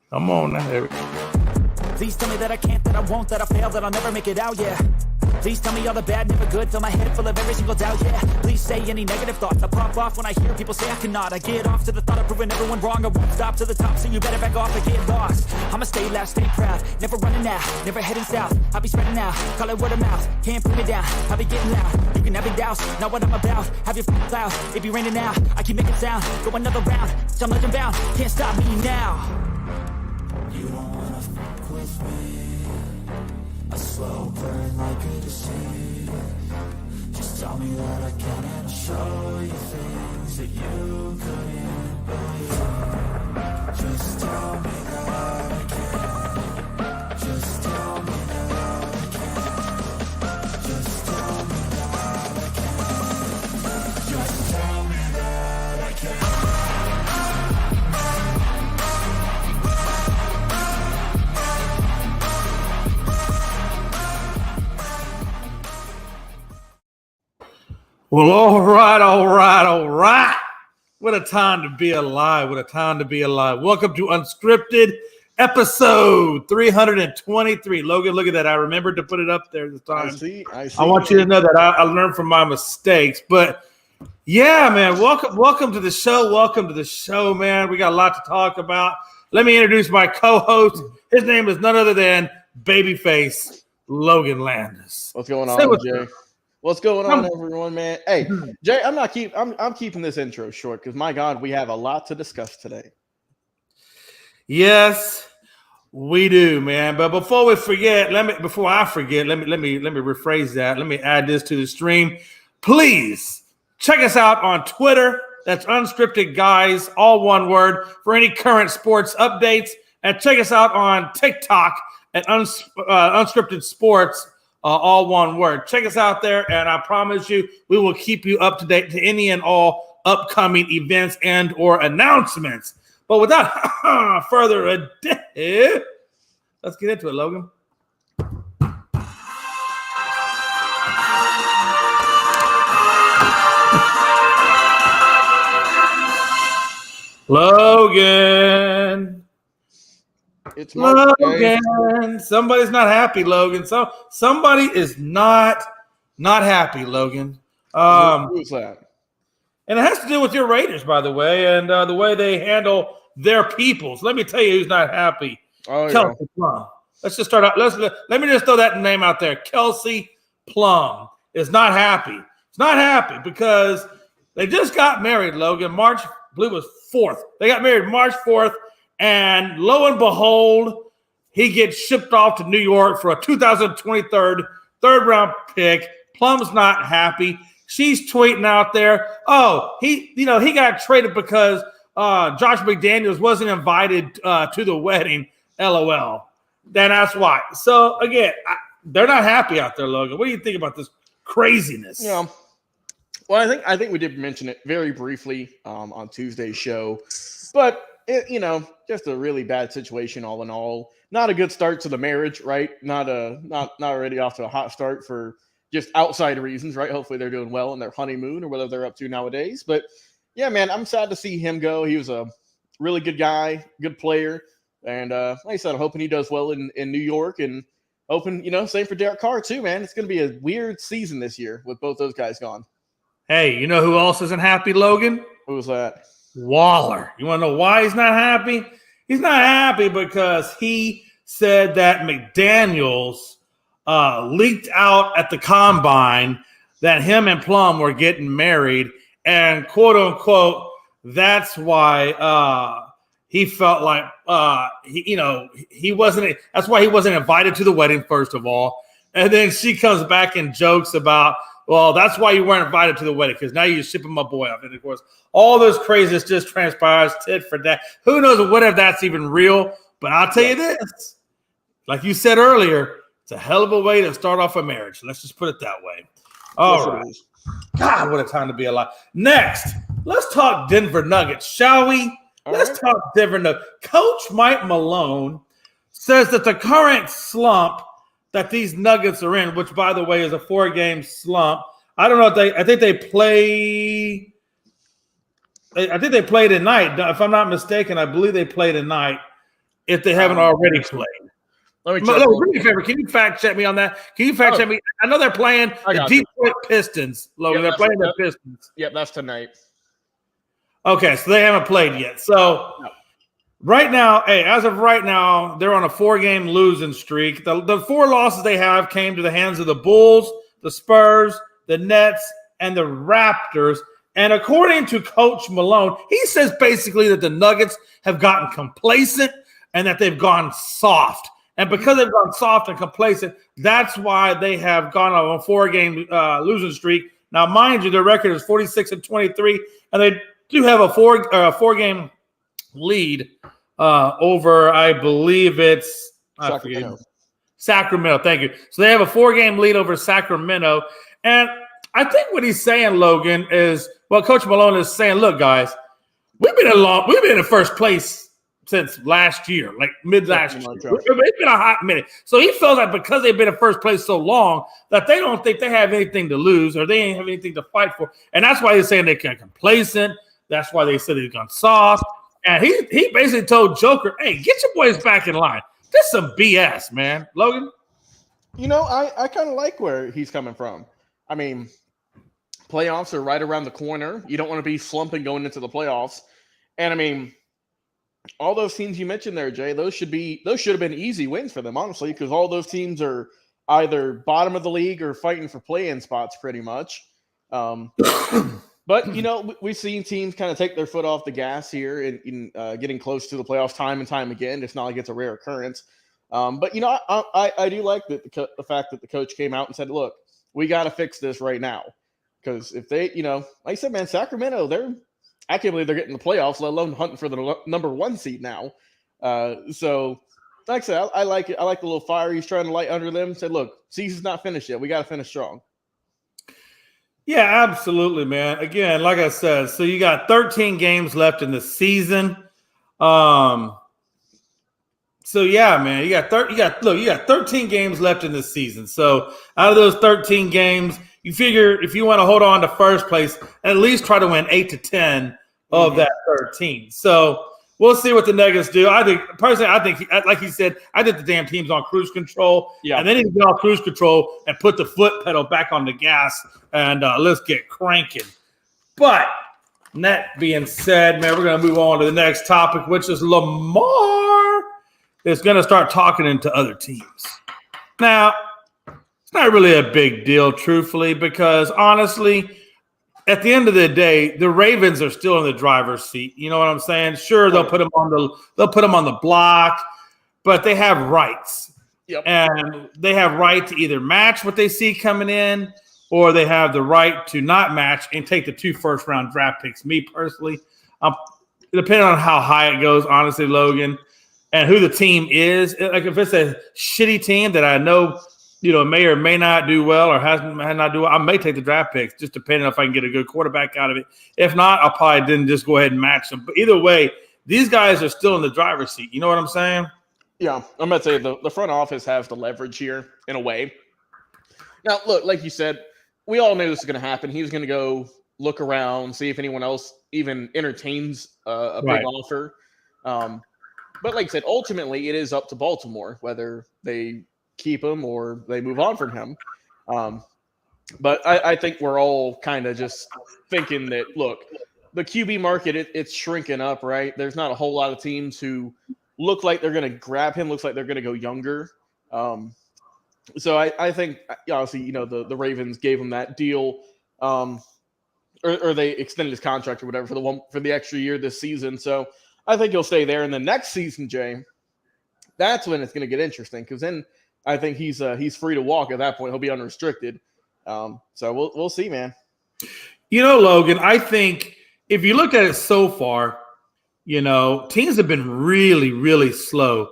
Come on now, Eric. Please tell me that I can't, that I won't, that I fail, that I'll never make it out, yeah. Please tell me all the bad, never good, fill my head full of every single doubt, yeah. Please say any negative thoughts, I pop off when I hear people say I cannot. I get off to the thought of proving everyone wrong, I won't stop to the top, so you better back off and get lost. I'ma stay loud, stay proud, never running out, never heading south. I'll be spreading out, call it word of mouth, can't put me down, I'll be getting loud. You can have it douse, not what I'm about, have your f***ing cloud, it be raining now. I keep making sound, go another round, I'm legend bound, can't stop me now. You don't wanna fuck with me, a slow burn like a disease. Just tell me that I can and I'll show you things that you couldn't believe. Just tell me that I can. Just tell me that I can. Just tell me that I can. Just tell me that I can. Well, all right. What a time to be alive. Welcome to Unscripted episode 323. Logan, look at that. I remembered to put it up there this time. I see. I want you to know that I learned from my mistakes. But yeah, man, welcome to the show. Welcome to the show, man. We got a lot to talk about. Let me introduce my co-host. His name is none other than Babyface Logan Landis. What's going on, Jay? What's going on, everyone, man? Hey, Jay, I'm keeping this intro short because, my God, we have a lot to discuss today. Yes, we do, man. But before I forget, let me rephrase that. Let me add this to the stream. Please check us out on Twitter. That's Unscripted Guys, all one word, for any current sports updates. And check us out on TikTok at Unscripted Sports. All one word. Check us out there, and I promise you, we will keep you up to date to any and all upcoming events and or announcements. But without further ado, let's get into it, Logan. Logan. It's Logan. Somebody's not happy, Logan. So somebody is not happy, Logan. Who's that? And it has to do with your Raiders, by the way, and the way they handle their people. So let me tell you who's not happy. Oh, Kelsey Plum. Let's just start out. Let me just throw that name out there. Kelsey Plum is not happy. It's not happy because they just got married, Logan. March, I believe it was 4th. They got married March 4th. And lo and behold, he gets shipped off to New York for a 2023 third-round pick. Plum's not happy. She's tweeting out there, he got traded because Josh McDaniels wasn't invited to the wedding. LOL. Then that's why. So again, they're not happy out there, Logan. What do you think about this craziness? Yeah. Well, I think we did mention it very briefly on Tuesday's show, but. Just a really bad situation all in all. Not a good start to the marriage, right? Not already off to a hot start for just outside reasons, right? Hopefully they're doing well in their honeymoon or whatever they're up to nowadays. But yeah, man, I'm sad to see him go. He was a really good guy, good player. And like I said, I'm hoping he does well in New York and hoping, same for Derek Carr too, man. It's going to be a weird season this year with both those guys gone. Hey, you know who else isn't happy, Logan? Who's that? Waller. You want to know why he's not happy? He's not happy because he said that McDaniels leaked out at the combine that him and Plum were getting married, and quote unquote, that's why he felt like he wasn't. That's why he wasn't invited to the wedding, first of all, and then she comes back and jokes about. Well, that's why you weren't invited to the wedding, because now you're shipping my boy off. And, of course, all this craziness just transpires tit for tat. Who knows what if that's even real? But I'll tell you this. Like you said earlier, it's a hell of a way to start off a marriage. Let's just put it that way. All right. God, what a time to be alive. Next, let's talk Denver Nuggets, shall we? Let's talk Denver Nuggets. Coach Mike Malone says that the current slump that these Nuggets are in, which, by the way, is a 4-game slump. I don't know if I think they play tonight. If I'm not mistaken, I believe they play tonight. if they haven't already played. Let me check. Look, do me a favor. Can you fact check me on that? Can you fact check me? I know they're playing the Detroit Pistons, Logan. They're playing the Pistons. Yep, that's tonight. Okay, so they haven't played yet. So right now, as of right now, they're on a 4-game losing streak. The 4 losses they have came to the hands of the Bulls, the Spurs, the Nets, and the Raptors. And according to Coach Malone, he says basically that the Nuggets have gotten complacent and that they've gone soft. And because they've gone soft and complacent, that's why they have gone on a 4-game losing streak. Now, mind you, their record is 46-23, and they do have a 4-game lead over, I believe it's Sacramento. Thank you. So they have a 4-game lead over Sacramento. And I think what he's saying, Logan, is Coach Malone is saying, look, guys, we've been in first place since last year, like mid-last year. It's been a hot minute. So he feels like because they've been in first place so long that they don't think they have anything to lose or they ain't have anything to fight for. And that's why he's saying they're complacent. That's why they said they've gone soft. And he basically told Joker, hey, get your boys back in line. This is some BS, man. Logan? I kind of like where he's coming from. I mean, playoffs are right around the corner. You don't want to be slumping going into the playoffs. And, I mean, all those teams you mentioned there, Jay, those should have been easy wins for them, honestly, because all those teams are either bottom of the league or fighting for play-in spots pretty much. But, we've seen teams kind of take their foot off the gas here in getting close to the playoffs time and time again. It's not like it's a rare occurrence. But, I do like the fact that the coach came out and said, look, we got to fix this right now. Because if they, like I said, man, Sacramento, I can't believe they're getting the playoffs, let alone hunting for the number 1 seed now. So, like I said, I like it. I like the little fire he's trying to light under them. Said, look, season's not finished yet. We got to finish strong. Yeah, absolutely, man. Again, like I said, so you got 13 games left in the season. So yeah, man, you got 13 games left in the season. So out of those 13 games, you figure if you want to hold on to first place, at least try to win 8 to 10 of that 13. So we'll see what the Nuggets do. I think like he said, I think the damn team's on cruise control. Yeah. And then he can get off cruise control and put the foot pedal back on the gas and let's get cranking. But that being said, man, we're going to move on to the next topic, which is Lamar is going to start talking into other teams. Now, it's not really a big deal, truthfully, because honestly, at the end of the day, the Ravens are still in the driver's seat. You know what I'm saying? Sure, they'll put them on the block, but they have rights. Yep. And they have right to either match what they see coming in, or they have the right to not match and take the 2 first-round draft picks. Me personally, depending on how high it goes, honestly, Logan, and who the team is. Like if it's a shitty team that I know, may or may not do well or has not do well, I may take the draft picks, just depending on if I can get a good quarterback out of it. If not, I'll probably then just go ahead and match them. But either way, these guys are still in the driver's seat. You know what I'm saying? Yeah, I'm going to say the front office has the leverage here in a way. Now, look, like you said, we all knew this was going to happen. He was going to go look around, see if anyone else even entertains a big offer. But like I said, ultimately, it is up to Baltimore whether they keep him or they move on from him. But I think we're all kind of just thinking that, look, the QB market, it's shrinking up, right? There's not a whole lot of teams who look like they're going to grab him, looks like they're going to go younger. So I think, obviously, the Ravens gave him that deal, or they extended his contract or whatever for the extra year this season. So I think he'll stay there. And the next season, Jay, that's when it's going to get interesting, because then I think he's free to walk at that point. He'll be unrestricted. So we'll see, man. Logan, I think if you look at it so far, teams have been really, really slow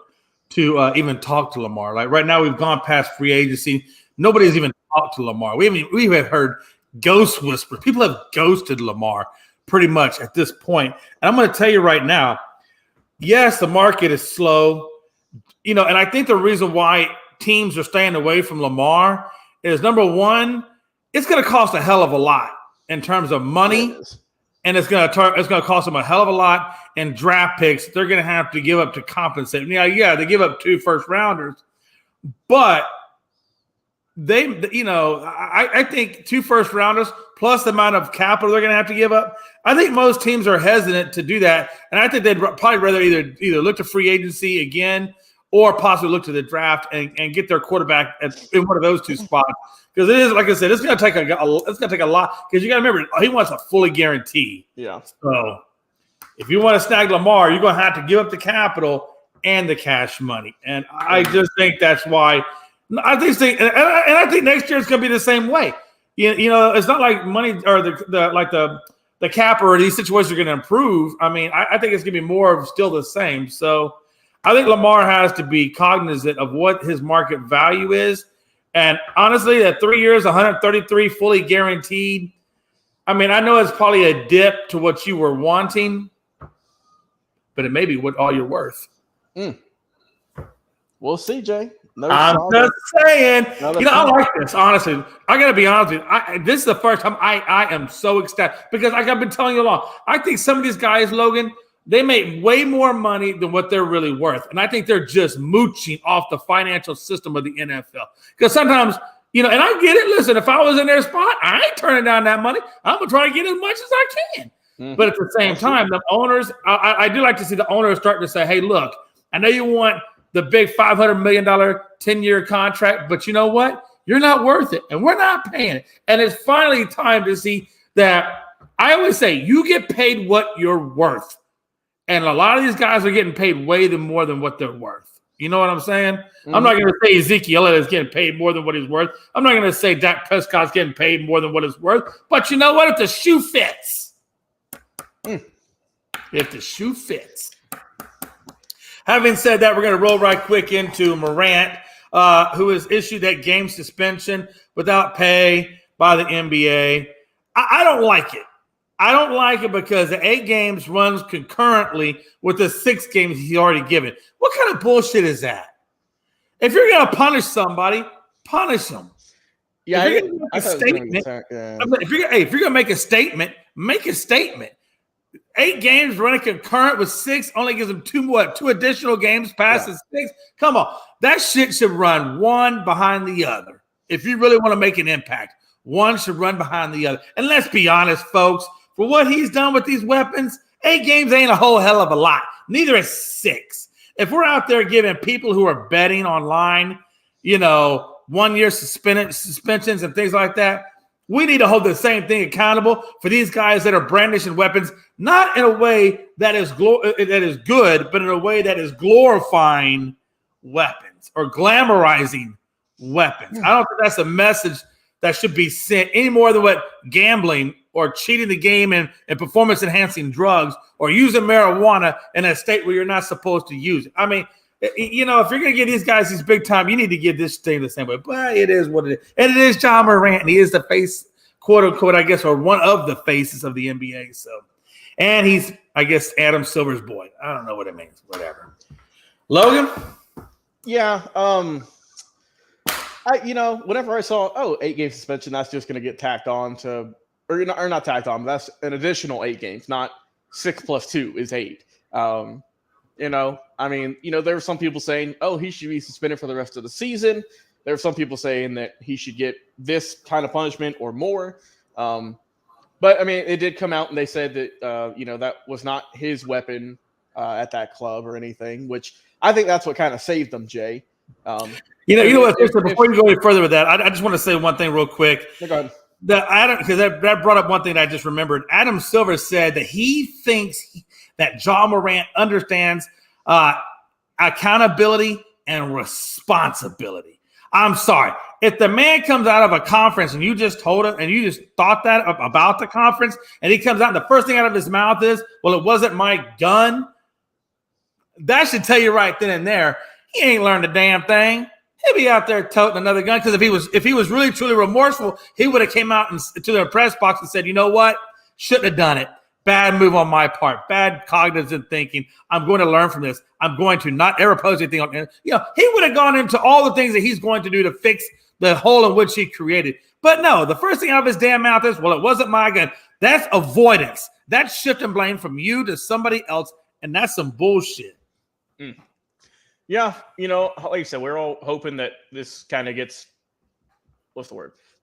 to even talk to Lamar. Like right now, we've gone past free agency. Nobody's even talked to Lamar. We have heard ghost whispers. People have ghosted Lamar pretty much at this point. And I'm going to tell you right now, yes, the market is slow. And I think the reason why teams are staying away from Lamar is, number one, it's going to cost a hell of a lot in terms of money. and it's going to cost them a hell of a lot in draft picks. They're going to have to give up to compensate. Yeah, they give up 2 first-rounders, but I think 2 first-rounders plus the amount of capital they're going to have to give up. I think most teams are hesitant to do that, and I think they'd probably rather either look to free agency again or possibly look to the draft and get their quarterback in one of those 2 spots. Because it is, like I said, it's going to take a lot. Because you got to remember, he wants a fully guarantee. Yeah. So if you want to snag Lamar, you're going to have to give up the capital and the cash money. And I just think that's why. I think next year it's going to be the same way. It's not like money or the cap or these situations are going to improve. I mean, I think it's going to be more of still the same. So I think Lamar has to be cognizant of what his market value is. And honestly, at 3 years, 133 fully guaranteed. I mean, I know it's probably a dip to what you were wanting, but it may be what all you're worth. We'll see, Jay. I'm just saying. I like this. Honestly, I got to be honest with you. This is the first time I am so ecstatic because, like I've been telling you all, I think some of these guys, Logan, they make way more money than what they're really worth. And I think they're just mooching off the financial system of the NFL. Because sometimes, and I get it. Listen, if I was in their spot, I ain't turning down that money. I'm going to try to get as much as I can. Mm-hmm. But at the same time, the owners, I do like to see the owners starting to say, hey, look, I know you want the big $500 million 10-year contract, but you know what? You're not worth it, and we're not paying it. And it's finally time to see that. I always say you get paid what you're worth. And a lot of these guys are getting paid way more than what they're worth. You know what I'm saying? Mm-hmm. I'm not going to say Ezekiel is getting paid more than what he's worth. I'm not going to say Dak Prescott's getting paid more than what he's worth. But you know what? If the shoe fits. If the shoe fits. Having said that, we're going to roll right quick into Morant, who has issued that game suspension without pay by the NBA. I don't like it. I don't like it because the 8 games runs concurrently with the 6 games he's already given. What kind of bullshit is that? If you're going to punish somebody, punish them. Yeah, if you're going to make a statement, make a statement. 8 games running concurrent with 6 only gives them 2 additional games past the 6. Come on. That shit should run one behind the other. If you really want to make an impact, one should run behind the other. And let's be honest, folks. For what he's done with these weapons, 8 games ain't a whole hell of a lot. Neither is 6. If we're out there giving people who are betting online, 1-year suspensions and things like that, we need to hold the same thing accountable for these guys that are brandishing weapons, not in a way that is good, but in a way that is glorifying weapons or glamorizing weapons. I don't think that's a message that should be sent any more than what gambling or cheating the game and performance-enhancing drugs or using marijuana in a state where you're not supposed to use it. I mean, if you're going to give these guys these big time, you need to give this thing the same way. But it is what it is. And it is John Morant, and he is the face, quote-unquote, I guess, or one of the faces of the NBA. So, and he's, I guess, Adam Silver's boy. I don't know what it means. Whatever. Logan? Yeah. Whenever I saw, 8-game suspension, that's just going to get tacked on to – or not tacked on, but that's an additional 8 games, not 6 plus 2 is 8. There were some people saying, he should be suspended for the rest of the season. There were some people saying that he should get this kind of punishment or more. But, I mean, it did come out and they said that, that was not his weapon at that club or anything, which I think that's what kind of saved them, Jay. Before you go any further with that, I just want to say one thing real quick. Go ahead. Because that brought up one thing that I just remembered. Adam Silver said that he thinks that John Morant understands accountability and responsibility. I'm sorry. If the man comes out of a conference and you just told him and you just thought that about the conference and he comes out and the first thing out of his mouth is, well, it wasn't my gun. That should tell you right then and there, he ain't learned a damn thing. He'd be out there toting another gun because if he was really truly remorseful, he would have came out to the press box and said, you know what? Shouldn't have done it. Bad move on my part. Bad cognitive thinking. I'm going to learn from this. I'm going to not ever post anything on. He would have gone into all the things that he's going to do to fix the hole in which he created. But no, the first thing out of his damn mouth is, well, it wasn't my gun. That's avoidance. That's shifting blame from you to somebody else, and that's some bullshit. Yeah, like you said, we're all hoping that this kind of gets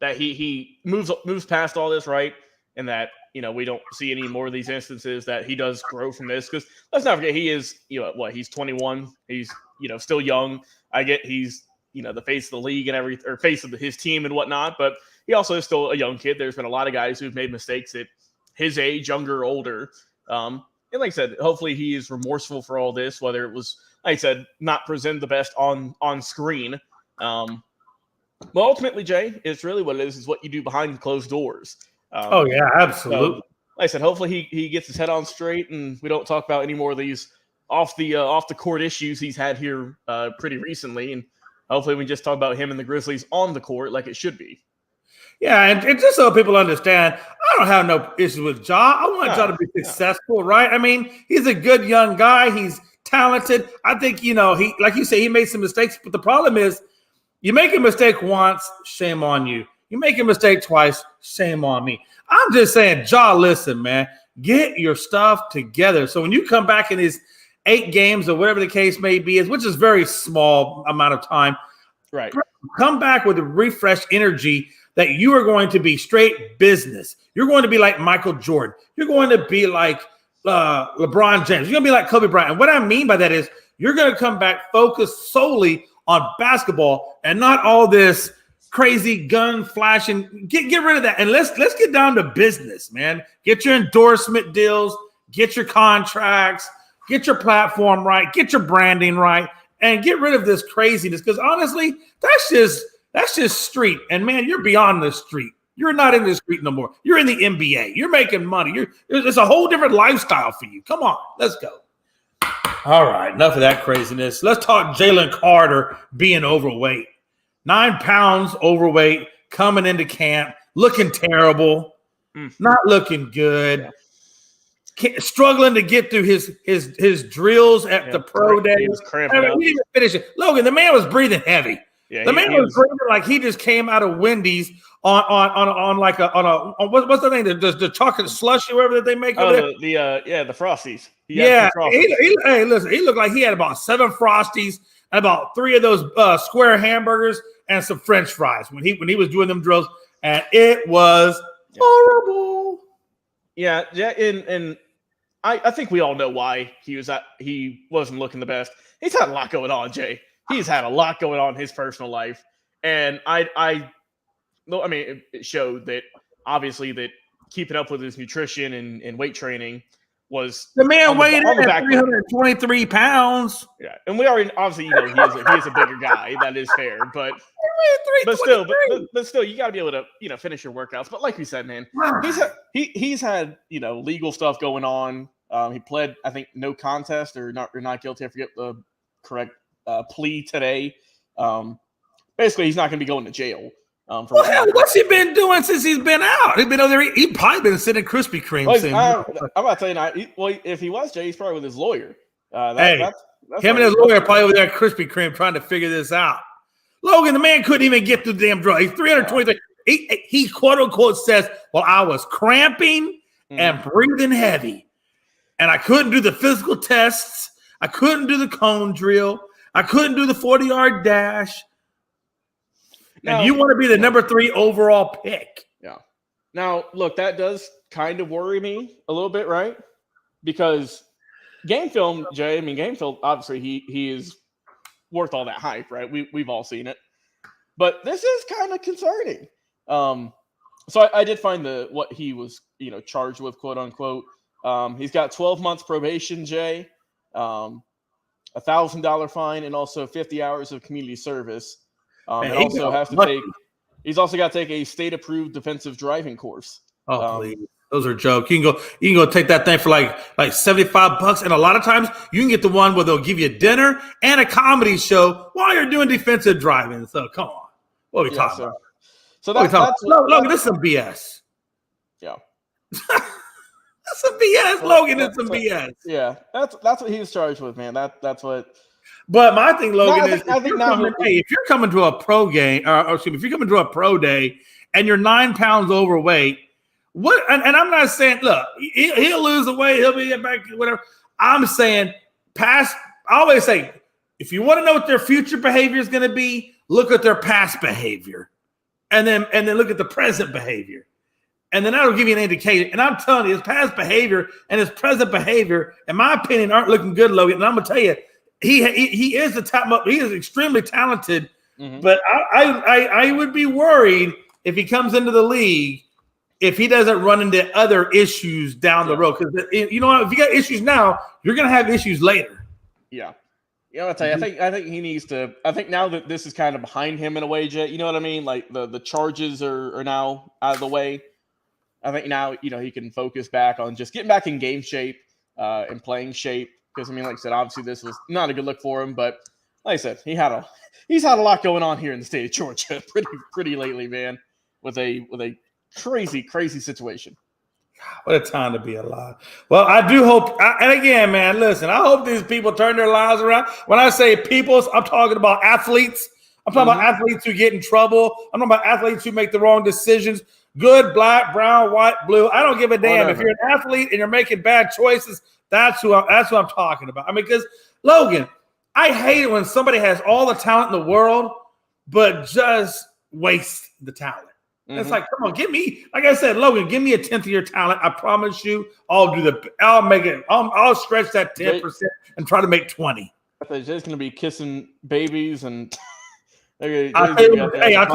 that he moves past all this, right? And that we don't see any more of these instances, that he does grow from this. Because let's not forget, he is he's 21. He's still young. I get he's the face of the league and everything, or face of his team and whatnot, but he also is still a young kid. There's been a lot of guys who've made mistakes at his age, younger or older. And like I said, hopefully he is remorseful for all this, whether it was, like I said, not present the best on screen. But ultimately, Jay, it's really what it is what you do behind closed doors. Oh yeah, absolutely. So, like I said, hopefully he gets his head on straight, and we don't talk about any more of these off the court issues he's had here pretty recently, and hopefully we just talk about him and the Grizzlies on the court like it should be. Yeah, and just so people understand, I don't have no issues with Ja. I want Ja to be successful, right? I mean, he's a good young guy. He's talented. I think, he, like you say, he made some mistakes, but the problem is, you make a mistake once, shame on you. You make a mistake twice, shame on me. I'm just saying, Ja, listen, man, get your stuff together. So when you come back in these 8 games or whatever the case may be, which is very small amount of time, right? Come back with a refreshed energy that you are going to be straight business. You're going to be like Michael Jordan. You're going to be like LeBron James. You're going to be like Kobe Bryant. And what I mean by that is you're going to come back focused solely on basketball and not all this crazy gun flashing. Get rid of that. And let's get down to business, man. Get your endorsement deals, get your contracts, get your platform right, get your branding right, and get rid of this craziness. Because honestly, that's just street. And man, you're beyond the street. You're not in the street no more. You're in the NBA. You're making money. It's a whole different lifestyle for you. Come on, let's go. All right, enough of that craziness. Let's talk Jalen Carter being overweight. 9 pounds overweight, coming into camp, looking terrible, not looking good, struggling to get through his drills at the pro day. He was cramping up. He didn't finish it. Logan, the man was breathing heavy. Yeah, the man was breathing like he just came out of Wendy's on what's the name? The chocolate slushy, whatever that they make. Oh, the Frosties. Hey, listen, he looked like he had about 7 Frosties and about 3 of those square hamburgers and some French fries when he was doing them drills, and it was horrible. Yeah, and I think we all know why he wasn't looking the best. He's had a lot going on, Jay. He's had a lot going on in his personal life, and I mean, it showed that obviously that keeping up with his nutrition and weight training was the man weighed in at 323 pounds. Yeah, and we already obviously he is a bigger guy. That is fair, but still, you got to be able to finish your workouts. But like we said, man, he's had legal stuff going on. He pled, I think, no contest or not guilty. I forget the correct plea today. Basically, he's not going to be going to jail. What's he been doing since he's been out? He's been over there. He probably been sitting Krispy Kreme. I'm about to tell you, if he was Jay, he's probably with his lawyer. Him and his lawyer probably over there at Krispy Kreme trying to figure this out. Logan, the man couldn't even get through the damn drug. He's 323. He quote unquote says, "Well, I was cramping and breathing heavy, and I couldn't do the physical tests. I couldn't do the cone drill. I couldn't do the 40-yard dash." And you want to be the number 3 overall pick. Yeah. Now, look, that does kind of worry me a little bit, right? Because game film, Jay, game film, obviously he is worth all that hype, right? We've all seen it. But this is kind of concerning. So I did find what he was, charged with, quote unquote. He's got 12 months probation, Jay, $1,000 fine, and also 50 hours of community service. He's also got to take a state-approved defensive driving course. Oh, please. Those are jokes. You can go take that thing for like $75, and a lot of times you can get the one where they'll give you dinner and a comedy show while you're doing defensive driving. So come on, what are we talking about? So Logan, this is some BS. Yeah, that's some BS, Logan. It's some BS. Yeah, that's what he was charged with, man. That's what. But my thing, Logan, if you're coming to a pro game, if you're coming to a pro day and you're 9 pounds overweight, What? And I'm not saying, look, he'll lose the weight, he'll be back, whatever. I'm saying past. I always say, if you want to know what their future behavior is going to be, look at their past behavior, and then look at the present behavior, and then that'll give you an indication. And I'm telling you, his past behavior and his present behavior, in my opinion, aren't looking good, Logan. And I'm gonna tell you, he is the top. He is extremely talented, but I would be worried if he comes into the league if he doesn't run into other issues down the road. Because you know what, if you got issues now, you're gonna have issues later. Yeah. You know, I'll tell you, I think he needs to. I think now that this is kind of behind him in a way, Jay, you know what I mean? Like the charges are now out of the way. I think now, you know, he can focus back on just getting back in game shape and playing shape. Because I mean, like I said, obviously this was not a good look for him, but like I said, he's had a lot going on here in the state of Georgia pretty lately, man, with a crazy situation. What a time to be alive. Well, I do hope, and again, man, listen, I hope these people turn their lives around. When I say people, I'm talking about athletes. I'm talking about athletes who get in trouble. I'm talking about athletes who make the wrong decisions. Good, black, brown, white, blue. I don't give a damn. If you're an athlete and you're making bad choices, that's who I'm talking about. I mean, because, Logan, I hate it when somebody has all the talent in the world, but just waste the talent. It's like, come on, give me, like I said, Logan, give me 1/10 of your talent. I promise you, I'll make it. I'll stretch that 10% and try to make 20. They're just going to be kissing babies and. I'll tell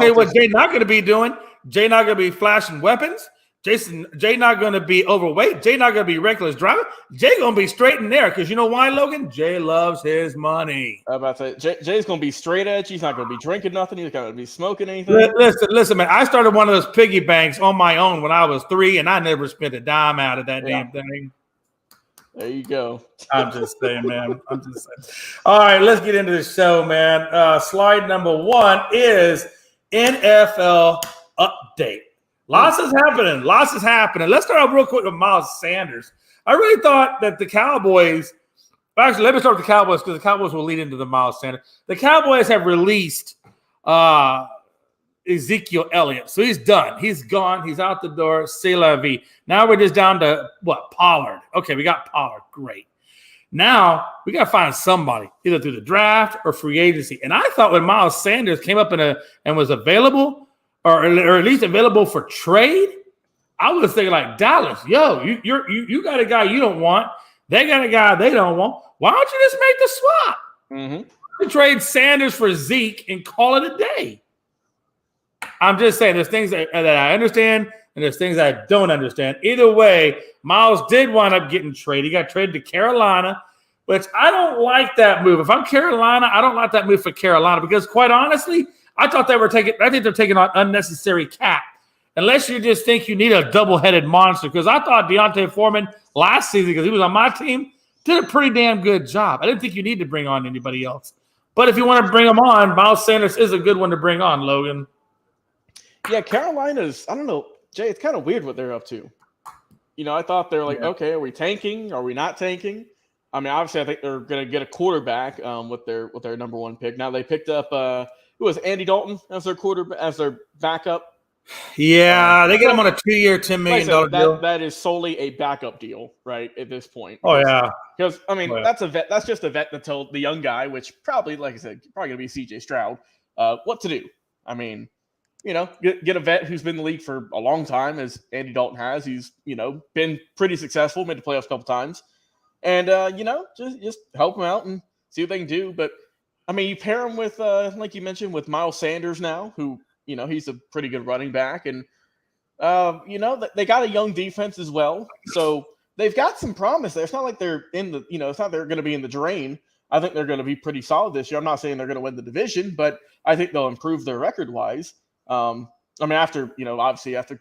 you what Jay not going to be doing. Jay not going to be flashing weapons. Jay not going to be overweight. Jay not going to be reckless driving. Jay going to be straight in there because you know why, Logan? Jay loves his money. I'm about to say, Jay's going to be straight edge. He's not going to be drinking nothing. He's not going to be smoking anything. Listen, man. I started one of those piggy banks on my own when I was 3, and I never spent a dime out of that damn thing. There you go. I'm just saying, man. All right, let's get into the show, man. Slide number 1 is NFL update. Lots is happening. Let's start off real quick with Miles Sanders. I really thought that the Cowboys – actually, let me start with the Cowboys because the Cowboys will lead into the Miles Sanders. The Cowboys have released Ezekiel Elliott. So he's done. He's gone. He's out the door. C'est la vie. Now we're just down to, Pollard. Okay, we got Pollard. Great. Now we got to find somebody, either through the draft or free agency. And I thought when Miles Sanders came up and was available – or at least available for trade, I was thinking like Dallas, you got a guy you don't want. They got a guy they don't want. Why don't you just make the swap? You trade Sanders for Zeke and call it a day. I'm just saying there's things that I understand and there's things I don't understand. Either way, Miles did wind up getting traded. He got traded to Carolina, which I don't like that move. If I'm Carolina, I don't like that move for Carolina because quite honestly, I think they're taking on unnecessary cap. Unless you just think you need a double-headed monster. Because I thought Deontay Foreman last season, because he was on my team, did a pretty damn good job. I didn't think you need to bring on anybody else. But if you want to bring him on, Miles Sanders is a good one to bring on, Logan. Yeah, Carolina's, I don't know, Jay, it's kind of weird what they're up to. You know, I thought they're like, okay, are we tanking? Are we not tanking? I mean, obviously, I think they're going to get a quarterback with their number 1 pick. Now they picked up who was Andy Dalton as their backup. Yeah, they get him on a 2-year, $10 million deal. That is solely a backup deal, right, at this point. Oh, yeah. Because, I mean, that's a vet. That's just a vet that told the young guy, which probably, like I said, probably going to be C.J. Stroud, what to do. I mean, you know, get a vet who's been in the league for a long time, as Andy Dalton has. He's, you know, been pretty successful, made the playoffs a couple times. And, you know, just help him out and see what they can do. But, I mean, you pair him with, like you mentioned, with Miles Sanders now, who, you know, he's a pretty good running back. And, you know, they got a young defense as well. So they've got some promise there. It's not like they're in the, you know, it's not they're going to be in the drain. I think they're going to be pretty solid this year. I'm not saying they're going to win the division, but I think they'll improve their record-wise. I mean, after, you know, obviously after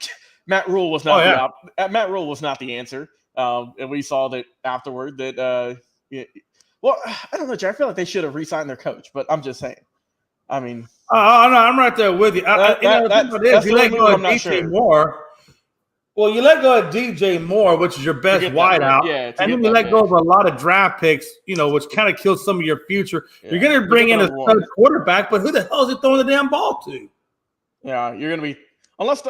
Matt Rule was not Matt Rule was not the answer. And we saw that afterward that well, I don't know, Jay. I feel like they should have re-signed their coach, but I'm just saying. I mean, no, I'm right there with you. You let go of DJ Moore. Well, you let go of DJ Moore, which is your best wideout, and then you let go of a lot of draft picks, you know, which kind of kills some of your future. Yeah. You're going to bring in a third quarterback, but who the hell is he throwing the damn ball to? Yeah, you're going to be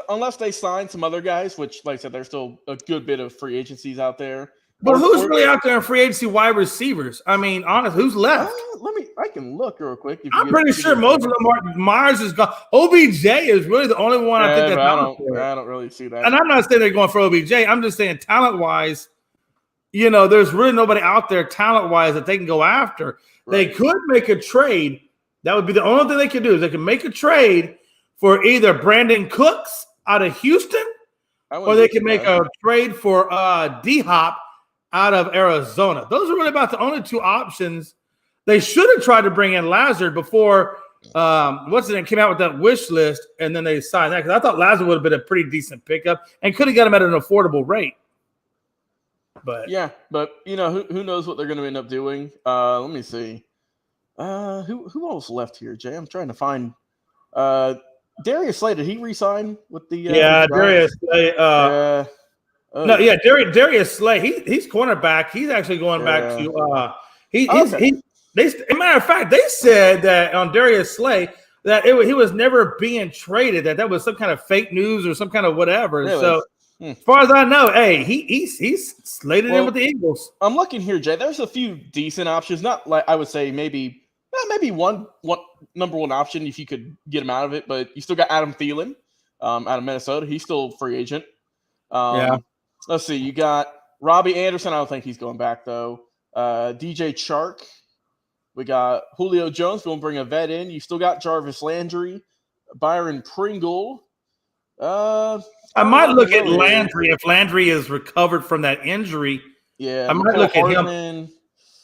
unless they sign some other guys, which, like I said, there's still a good bit of free agencies out there. But who's really out there in free agency wide receivers? I mean, honest, who's left? I can look real quick. I'm pretty sure most of them are. Myers is gone. OBJ is really the only one I think that's out there. I don't really see that. And I'm not saying they're going for OBJ. I'm just saying talent-wise, there's really nobody out there talent-wise that they can go after. Right. They could make a trade. That would be the only thing they could do is they can make a trade for either Brandon Cooks out of Houston, or they can make a trade for D-Hop out of Arizona. Those are really about the only two options. They should have tried to bring in Lazard before what's his name came out with that wish list, and then they signed that because I thought Lazard would have been a pretty decent pickup and could have got him at an affordable rate. But who knows what they're going to end up doing? Let me see. Who else left here, Jay? I'm trying to find. Darius Slay, did he re-sign with the? Darius Slay. Darius Slay. He's cornerback. He's actually going back to. As a matter of fact, they said that on Darius Slay that he was never being traded. That was some kind of fake news or some kind of whatever. Really? So, as far as I know, hey, he's slated in with the Eagles. I'm looking here, Jay. There's a few decent options. Not like I would say maybe one number one option if you could get him out of it. But you still got Adam Thielen out of Minnesota. He's still a free agent. Let's see. You got Robbie Anderson. I don't think he's going back though. DJ Chark. We got Julio Jones. We'll bring a vet in. You still got Jarvis Landry, Byron Pringle. I might look at Landry if Landry is recovered from that injury. Yeah, I might look at him.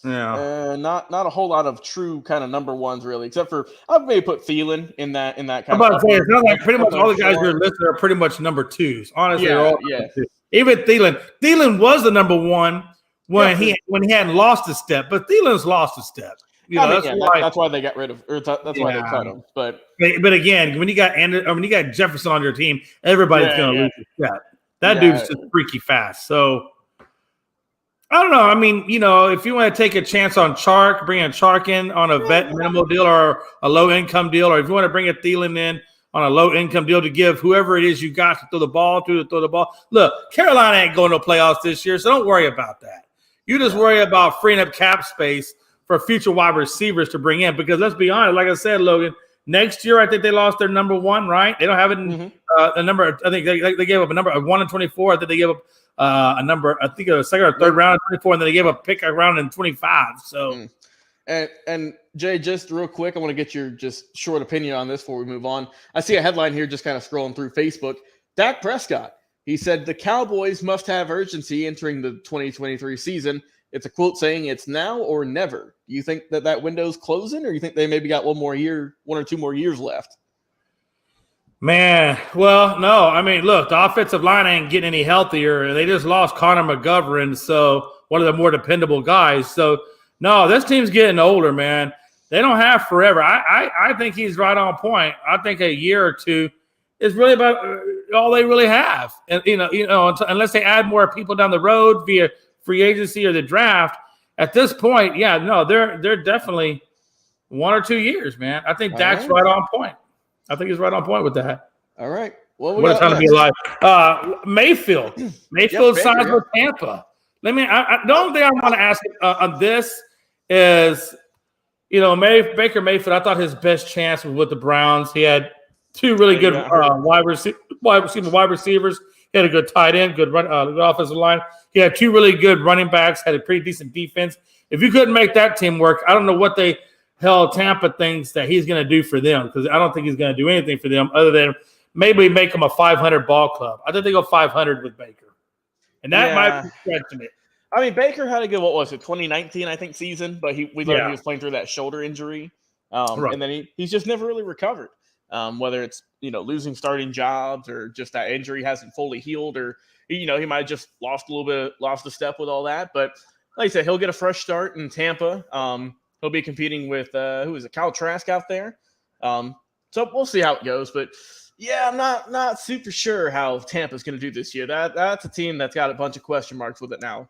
Yeah, not a whole lot of true kind of number ones really, except for I'd maybe put Thielen in that kind of. I'm about to say it's not like pretty much all the guys you're listed are pretty much number twos. Honestly, even Thielen. Thielen was the number one when he hadn't lost a step, but Thielen's lost a step. That's why they got rid of, or that's why they cut him. But again, when you got Jefferson on your team, everybody's going to lose a step. That dude's just freaky fast. So I don't know. I mean, if you want to take a chance on Chark, bring a Chark in on a vet minimal deal or a low income deal, or if you want to bring a Thielen in on a low income deal to give whoever it is you got to throw the ball to throw the ball. Look, Carolina ain't going to playoffs this year, so don't worry about that. You just worry about freeing up cap space for future wide receivers to bring in. Because let's be honest, like I said, Logan, next year I think they lost their number one, right? They don't have it in a number. I think they gave up a number of 1 and 24. I think they gave up a number. I think a second or third round of 24, and then they gave up a pick around in 25. So, and Jay, just real quick, I want to get your just short opinion on this before we move on. I see a headline here, just kind of scrolling through Facebook. Dak Prescott. He said the Cowboys must have urgency entering the 2023 season. It's a quote saying it's now or never. Do you think that window's closing, or you think they maybe got one or two more years left? Man, well, no. I mean, look, the offensive line ain't getting any healthier. They just lost Connor McGovern, so one of the more dependable guys. So, no, this team's getting older, man. They don't have forever. I think he's right on point. I think a year or two is really about all they really have. And unless they add more people down the road via free agency or the draft, at this point, they're definitely 1 or 2 years, man. I think Dak's right on point. I think he's right on point with that. All right. Well, what a time to be alive. Mayfield signs with Tampa. The only thing I want to ask on this is, Baker Mayfield, I thought his best chance was with the Browns. He had two really good wide receivers. He had a good tight end, good offensive line. He had two really good running backs, had a pretty decent defense. If you couldn't make that team work, I don't know what the hell Tampa thinks that he's going to do for them, because I don't think he's going to do anything for them other than maybe make them a 500 ball club. I think they go 500 with Baker. And that might be stretching it. I mean, Baker had a good, 2019, I think, season, but we learned he was playing through that shoulder injury. And then he's just never really recovered. Whether it's, losing starting jobs or just that injury hasn't fully healed, or, he might have just lost a step with all that. But like I said, he'll get a fresh start in Tampa. He'll be competing with, Kyle Trask out there. So we'll see how it goes. But yeah, I'm not super sure how Tampa's going to do this year. That's a team that's got a bunch of question marks with it now.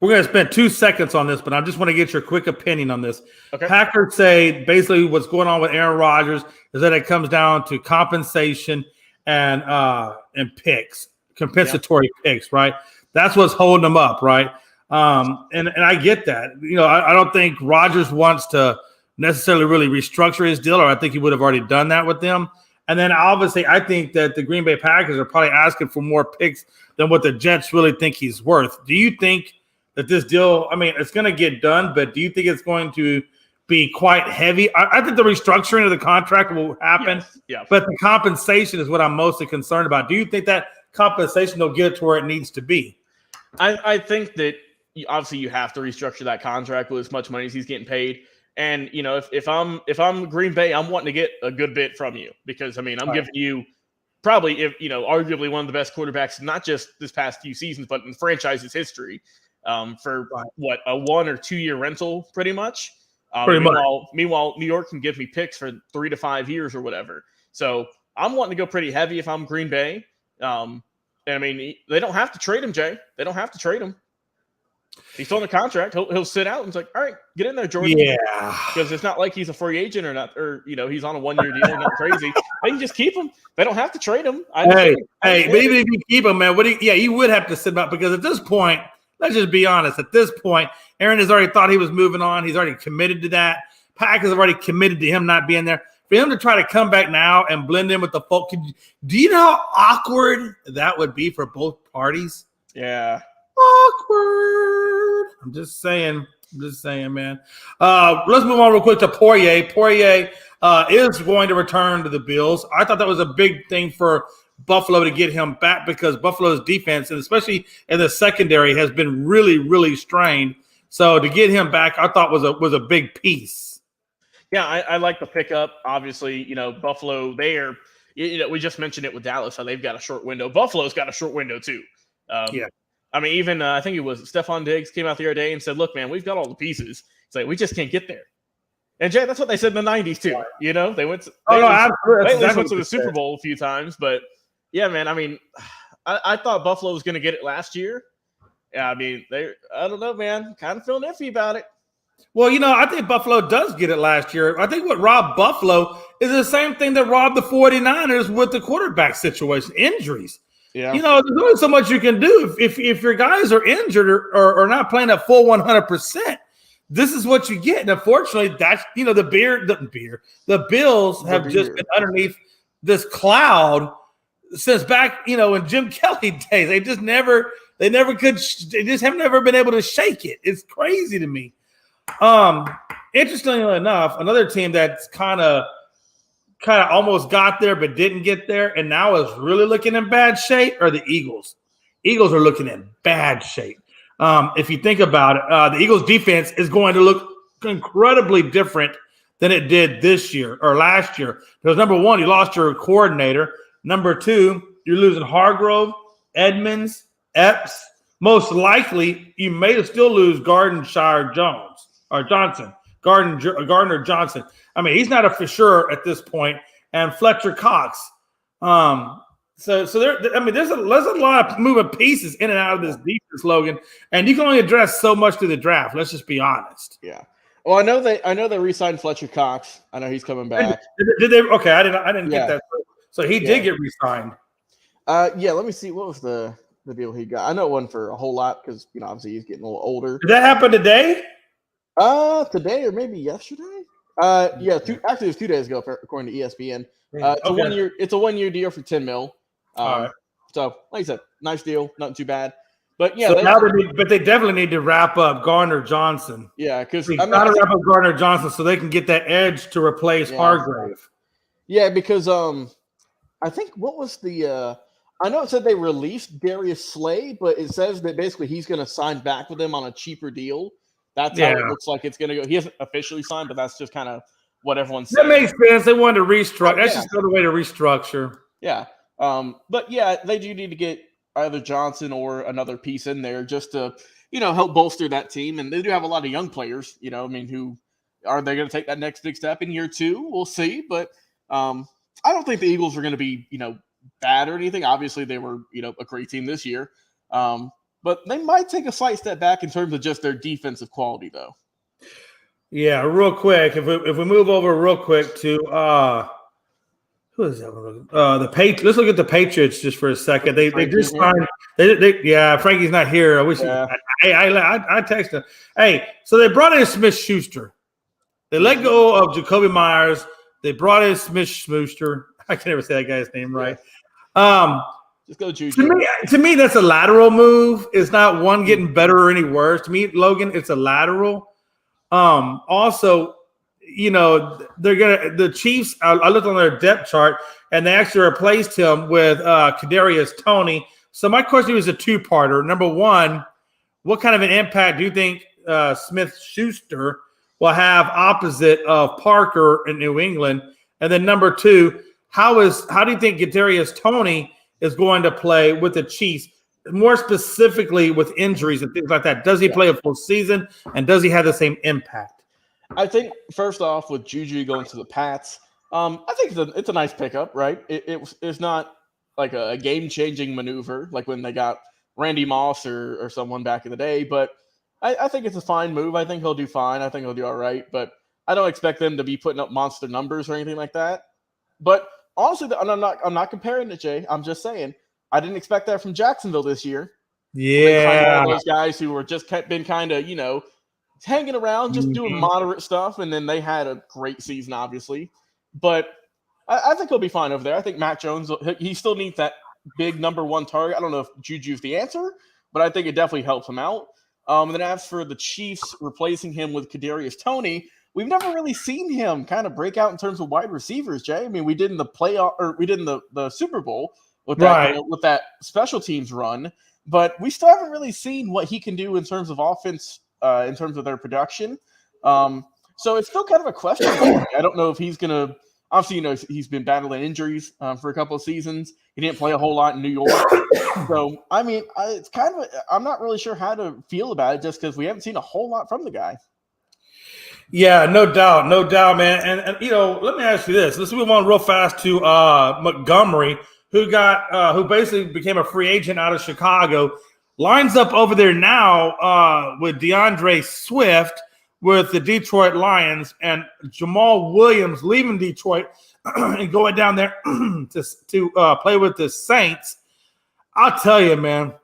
We're going to spend 2 seconds on this, but I just want to get your quick opinion on this. Okay. Packers say basically what's going on with Aaron Rodgers is that it comes down to compensation and picks, compensatory picks, right? That's what's holding them up, right? And I get that. I don't think Rodgers wants to necessarily really restructure his deal, or I think he would have already done that with them. And then obviously I think that the Green Bay Packers are probably asking for more picks than what the Jets really think he's worth. Do you think that this deal, it's going to get done, but do you think it's going to be quite heavy? I think the restructuring of the contract will happen, but the compensation is what I'm mostly concerned about. Do you think that compensation will get it to where it needs to be? I think that obviously you have to restructure that contract with as much money as he's getting paid. And if I'm Green Bay, I'm wanting to get a good bit from you because I'm giving you probably arguably one of the best quarterbacks, not just this past few seasons, but in franchise's history, for what, a 1 or 2 year rental, pretty much. Meanwhile, New York can give me picks for 3 to 5 years or whatever. So I'm wanting to go pretty heavy if I'm Green Bay. They don't have to trade him, Jay. They don't have to trade him. He's still in the contract. He'll sit out and it's like, all right, get in there, Jordan. Yeah. Because it's not like he's a free agent or he's on a 1 year deal or nothing crazy. They can just keep him. They don't have to trade him. But even if you keep him, man, you would have to sit out because at this point, let's just be honest. At this point, Aaron has already thought he was moving on. He's already committed to that. Packers have already committed to him not being there. For him to try to come back now and blend in with the folk, do you know how awkward that would be for both parties? Yeah. Awkward. I'm just saying, man. Let's move on real quick to Poirier. Poirier is going to return to the Bills. I thought that was a big thing for Buffalo to get him back because Buffalo's defense, and especially in the secondary, has been really, really strained. So to get him back, I thought was a big piece. Yeah, I like the pickup. Obviously, Buffalo there. We just mentioned it with Dallas, how they've got a short window. Buffalo's got a short window too. Even I think it was Stephon Diggs came out the other day and said, "Look, man, we've got all the pieces. It's like we just can't get there." And Jay, that's what they said in the '90s too. They went to the Super Bowl a few times, but yeah, man. I thought Buffalo was going to get it last year. Yeah, I don't know, man. Kind of feeling iffy about it. Well, I think Buffalo does get it last year. I think what robbed Buffalo is the same thing that robbed the 49ers with the quarterback situation, injuries. Yeah. There's only so much you can do. If your guys are injured or not playing at full 100%, this is what you get. And unfortunately, that's, the Bills have just been underneath this cloud since back, in Jim Kelly days. They just never have never been able to shake it. It's crazy to me. Interestingly enough, another team that's kind of almost got there but didn't get there and now is really looking in bad shape are the Eagles. Eagles are looking in bad shape. If you think about it, the Eagles defense is going to look incredibly different than it did this year or last year. Because number one, you lost your coordinator. Number two, you're losing Hargrove, Edmonds, Epps. Most likely, you may still lose Gardner Johnson. He's not a for sure at this point, and Fletcher Cox. So there's a lot of moving pieces in and out of this defense, Logan, and you can only address so much through the draft. Let's just be honest. Yeah. Well, I know they re-signed Fletcher Cox. I know he's coming back. Did they? Okay, I didn't get that. So he did get re-signed. Let me see. What was the deal he got? I know it wasn't for a whole lot because obviously he's getting a little older. Did that happen today? Today or maybe yesterday. Actually it was 2 days ago according to ESPN. It's a 1 year deal for $10 million. All right. So like I said, nice deal, nothing too bad. But yeah, they definitely need to wrap up Gardner Johnson. Yeah, because got to wrap up Gardner Johnson so they can get that edge to replace Hargrave. Yeah, because I think what was the I know it said they released Darius Slay, but it says that basically he's going to sign back with them on a cheaper deal. That's how it looks like it's going to go. He hasn't officially signed, but that's just kind of what everyone's saying. That makes sense. They wanted to restructure. That's just another way to restructure. Yeah. But yeah, they do need to get either Johnson or another piece in there just to, help bolster that team. And they do have a lot of young players, who are they going to take that next big step in year two? We'll see. But I don't think the Eagles are going to be, bad or anything. Obviously, they were, a great team this year. But they might take a slight step back in terms of just their defensive quality, though. Yeah, real quick. If we move over real quick to Who is that one? Let's look at the Patriots just for a second. They just Frankie's signed. Yeah, Frankie's not here. I wish. Yeah. I texted him. Hey, so they brought in Smith-Schuster. They let go of Jacoby Myers. They brought in Smith-Schuster. I can never say that guy's name right. Just go Juju. To me, that's a lateral move. It's not one getting better or any worse. To me, Logan, it's a lateral. Also, the Chiefs. I looked on their depth chart, and they actually replaced him with Kadarius Toney. So my question is a two-parter. Number one, what kind of an impact do you think Smith-Schuster will have opposite of Parker in New England? And then number two, how do you think Kadarius Toney is going to play with the Chiefs, more specifically with injuries and things like that? Does he play a full season, and does he have the same impact? I think first off, with Juju going to the Pats, I think it's a nice pickup, right? It's not like a game-changing maneuver like when they got Randy Moss or someone back in the day, but I think it's a fine move. I think he'll do fine. I think he'll do all right, but I don't expect them to be putting up monster numbers or anything like that. But honestly, and I'm not comparing it, Jay. I'm just saying I didn't expect that from Jacksonville this year. Yeah, all those guys who were just been kind of hanging around, just doing moderate stuff, and then they had a great season, obviously. But I think he'll be fine over there. I think Mac Jones, he still needs that big number one target. I don't know if Juju's the answer, but I think it definitely helps him out. And then as for the Chiefs replacing him with Kadarius Toney, we've never really seen him kind of break out in terms of wide receivers, Jay. I mean, we did in the playoff, or we did in the Super Bowl with that with that special teams run, but we still haven't really seen what he can do in terms of offense, in terms of their production. So it's still kind of a question. I don't know if he's gonna. Obviously, he's been battling injuries for a couple of seasons. He didn't play a whole lot in New York. So, I mean, it's kind of I'm not really sure how to feel about it just because we haven't seen a whole lot from the guy. Yeah, no doubt, man. And let me ask you this. Let's move on real fast to Montgomery, who basically became a free agent out of Chicago, lines up over there now with DeAndre Swift with the Detroit Lions, and Jamal Williams leaving Detroit and going down there to play with the Saints. I'll tell you, man,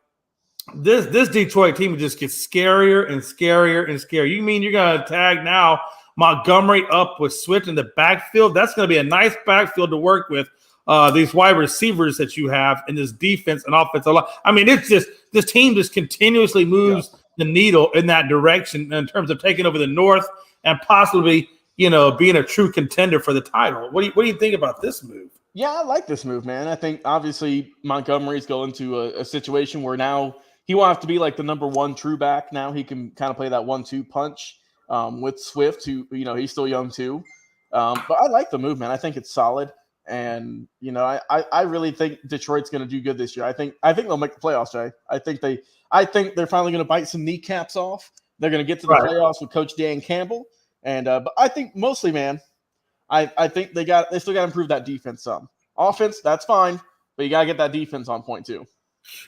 this Detroit team just gets scarier and scarier and scarier. You mean you're going to tag now Montgomery up with Swift in the backfield? That's going to be a nice backfield to work with these wide receivers that you have in this defense and offensive line. I mean, it's just this team just continuously moves the needle in that direction in terms of taking over the North and possibly, being a true contender for the title. What do you think about this move? Yeah, I like this move, man. I think obviously Montgomery's going to a situation where now he won't have to be like the number one true back. Now he can kind of play that 1-2 punch with Swift, who, he's still young too. But I like the move, man. I think it's solid. And, I really think Detroit's going to do good this year. I think they'll make the playoffs, Jay. I think they're finally going to bite some kneecaps off. They're going to get to the playoffs with Coach Dan Campbell. And but I think mostly, man, I think they still got to improve that defense some. Offense, that's fine, but you got to get that defense on point too.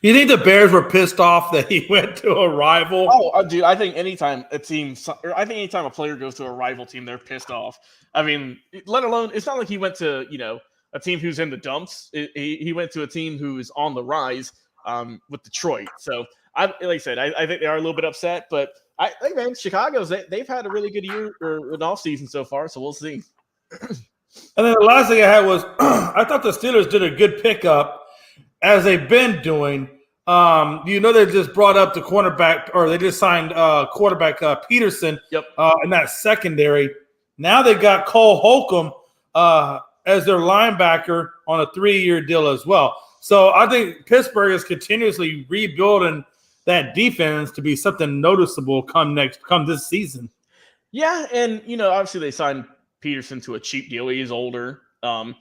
You think the Bears were pissed off that he went to a rival? Oh, dude, I think anytime a player goes to a rival team, they're pissed off. I mean, let alone, it's not like he went to, a team who's in the dumps. He went to a team who is on the rise with Detroit. So, like I said, I think they are a little bit upset, but I think, man, Chicago's, they've had a really good year or an offseason so far, so we'll see. And then the last thing I had was I thought the Steelers did a good pickup, as they've been doing. They just brought up the cornerback, or they just signed quarterback Peterson in that secondary. Now they got Cole Holcomb as their linebacker on a 3-year deal as well. So I think Pittsburgh is continuously rebuilding that defense to be something noticeable come this season. Yeah, and obviously they signed Peterson to a cheap deal. He's older. I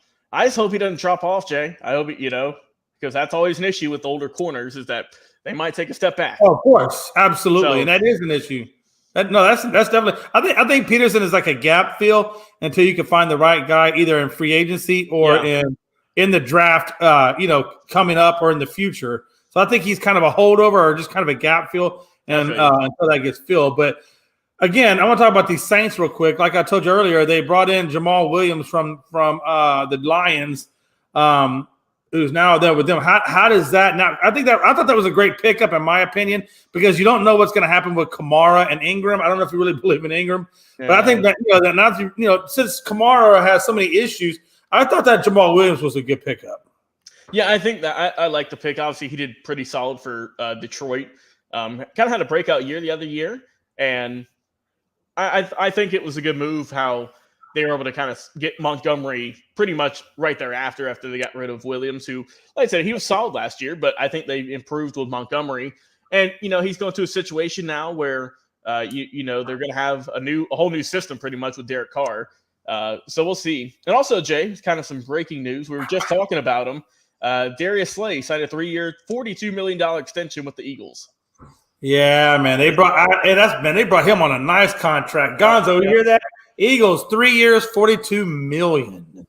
just hope he doesn't drop off, Jay. I hope because that's always an issue with older corners, is that they might take a step back. Oh, of course, absolutely, and that is an issue. That's definitely. I think Peterson is like a gap fill until you can find the right guy, either in free agency or in the draft. Coming up or in the future. So I think he's kind of a holdover or just kind of a gap fill, and until that gets filled. But again, I want to talk about these Saints real quick. Like I told you earlier, they brought in Jamal Williams from the Lions. who's now there with them. How does that now? I thought that was a great pickup in my opinion, because you don't know what's going to happen with Kamara and Ingram. I don't know if you really believe in Ingram, but I think that that now since Kamara has so many issues, I thought that Jamal Williams was a good pickup. Yeah, I think that I like the pick. Obviously, he did pretty solid for Detroit. Kind of had a breakout year the other year, and I think it was a good move how they were able to kind of get Montgomery pretty much right thereafter after they got rid of Williams, who, like I said, he was solid last year, but I think they improved with Montgomery. And, he's going to a situation now where, they're going to have a whole new system pretty much with Derek Carr. So we'll see. And also, Jay, kind of some breaking news. We were just talking about him. Darius Slay signed a 3-year, $42 million extension with the Eagles. Yeah, man. They brought him on a nice contract. Gonzo, you hear that? Eagles, 3 years, $42 million.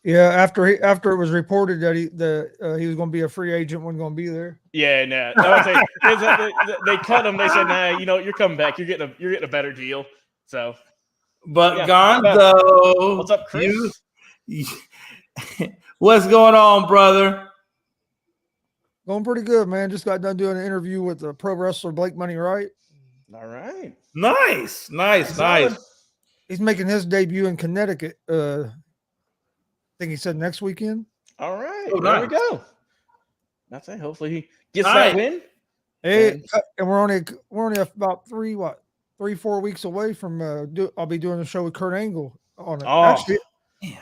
Yeah, after it was reported that he was going to be a free agent, wasn't going to be there. Yeah, no. They cut him. They said, "Nah, you're coming back. You're getting a better deal." So, but Gonzo, what's up, Chris? What's going on, brother? Going pretty good, man. Just got done doing an interview with the pro wrestler Blake Money Wright. All right. Nice. He's making his debut in Connecticut. I think he said next weekend. All right. Oh, there we go. That's it. Hopefully he gets that win. Hey, and we're only about 3-4 weeks away from I'll be doing a show with Kurt Angle on it. Actually,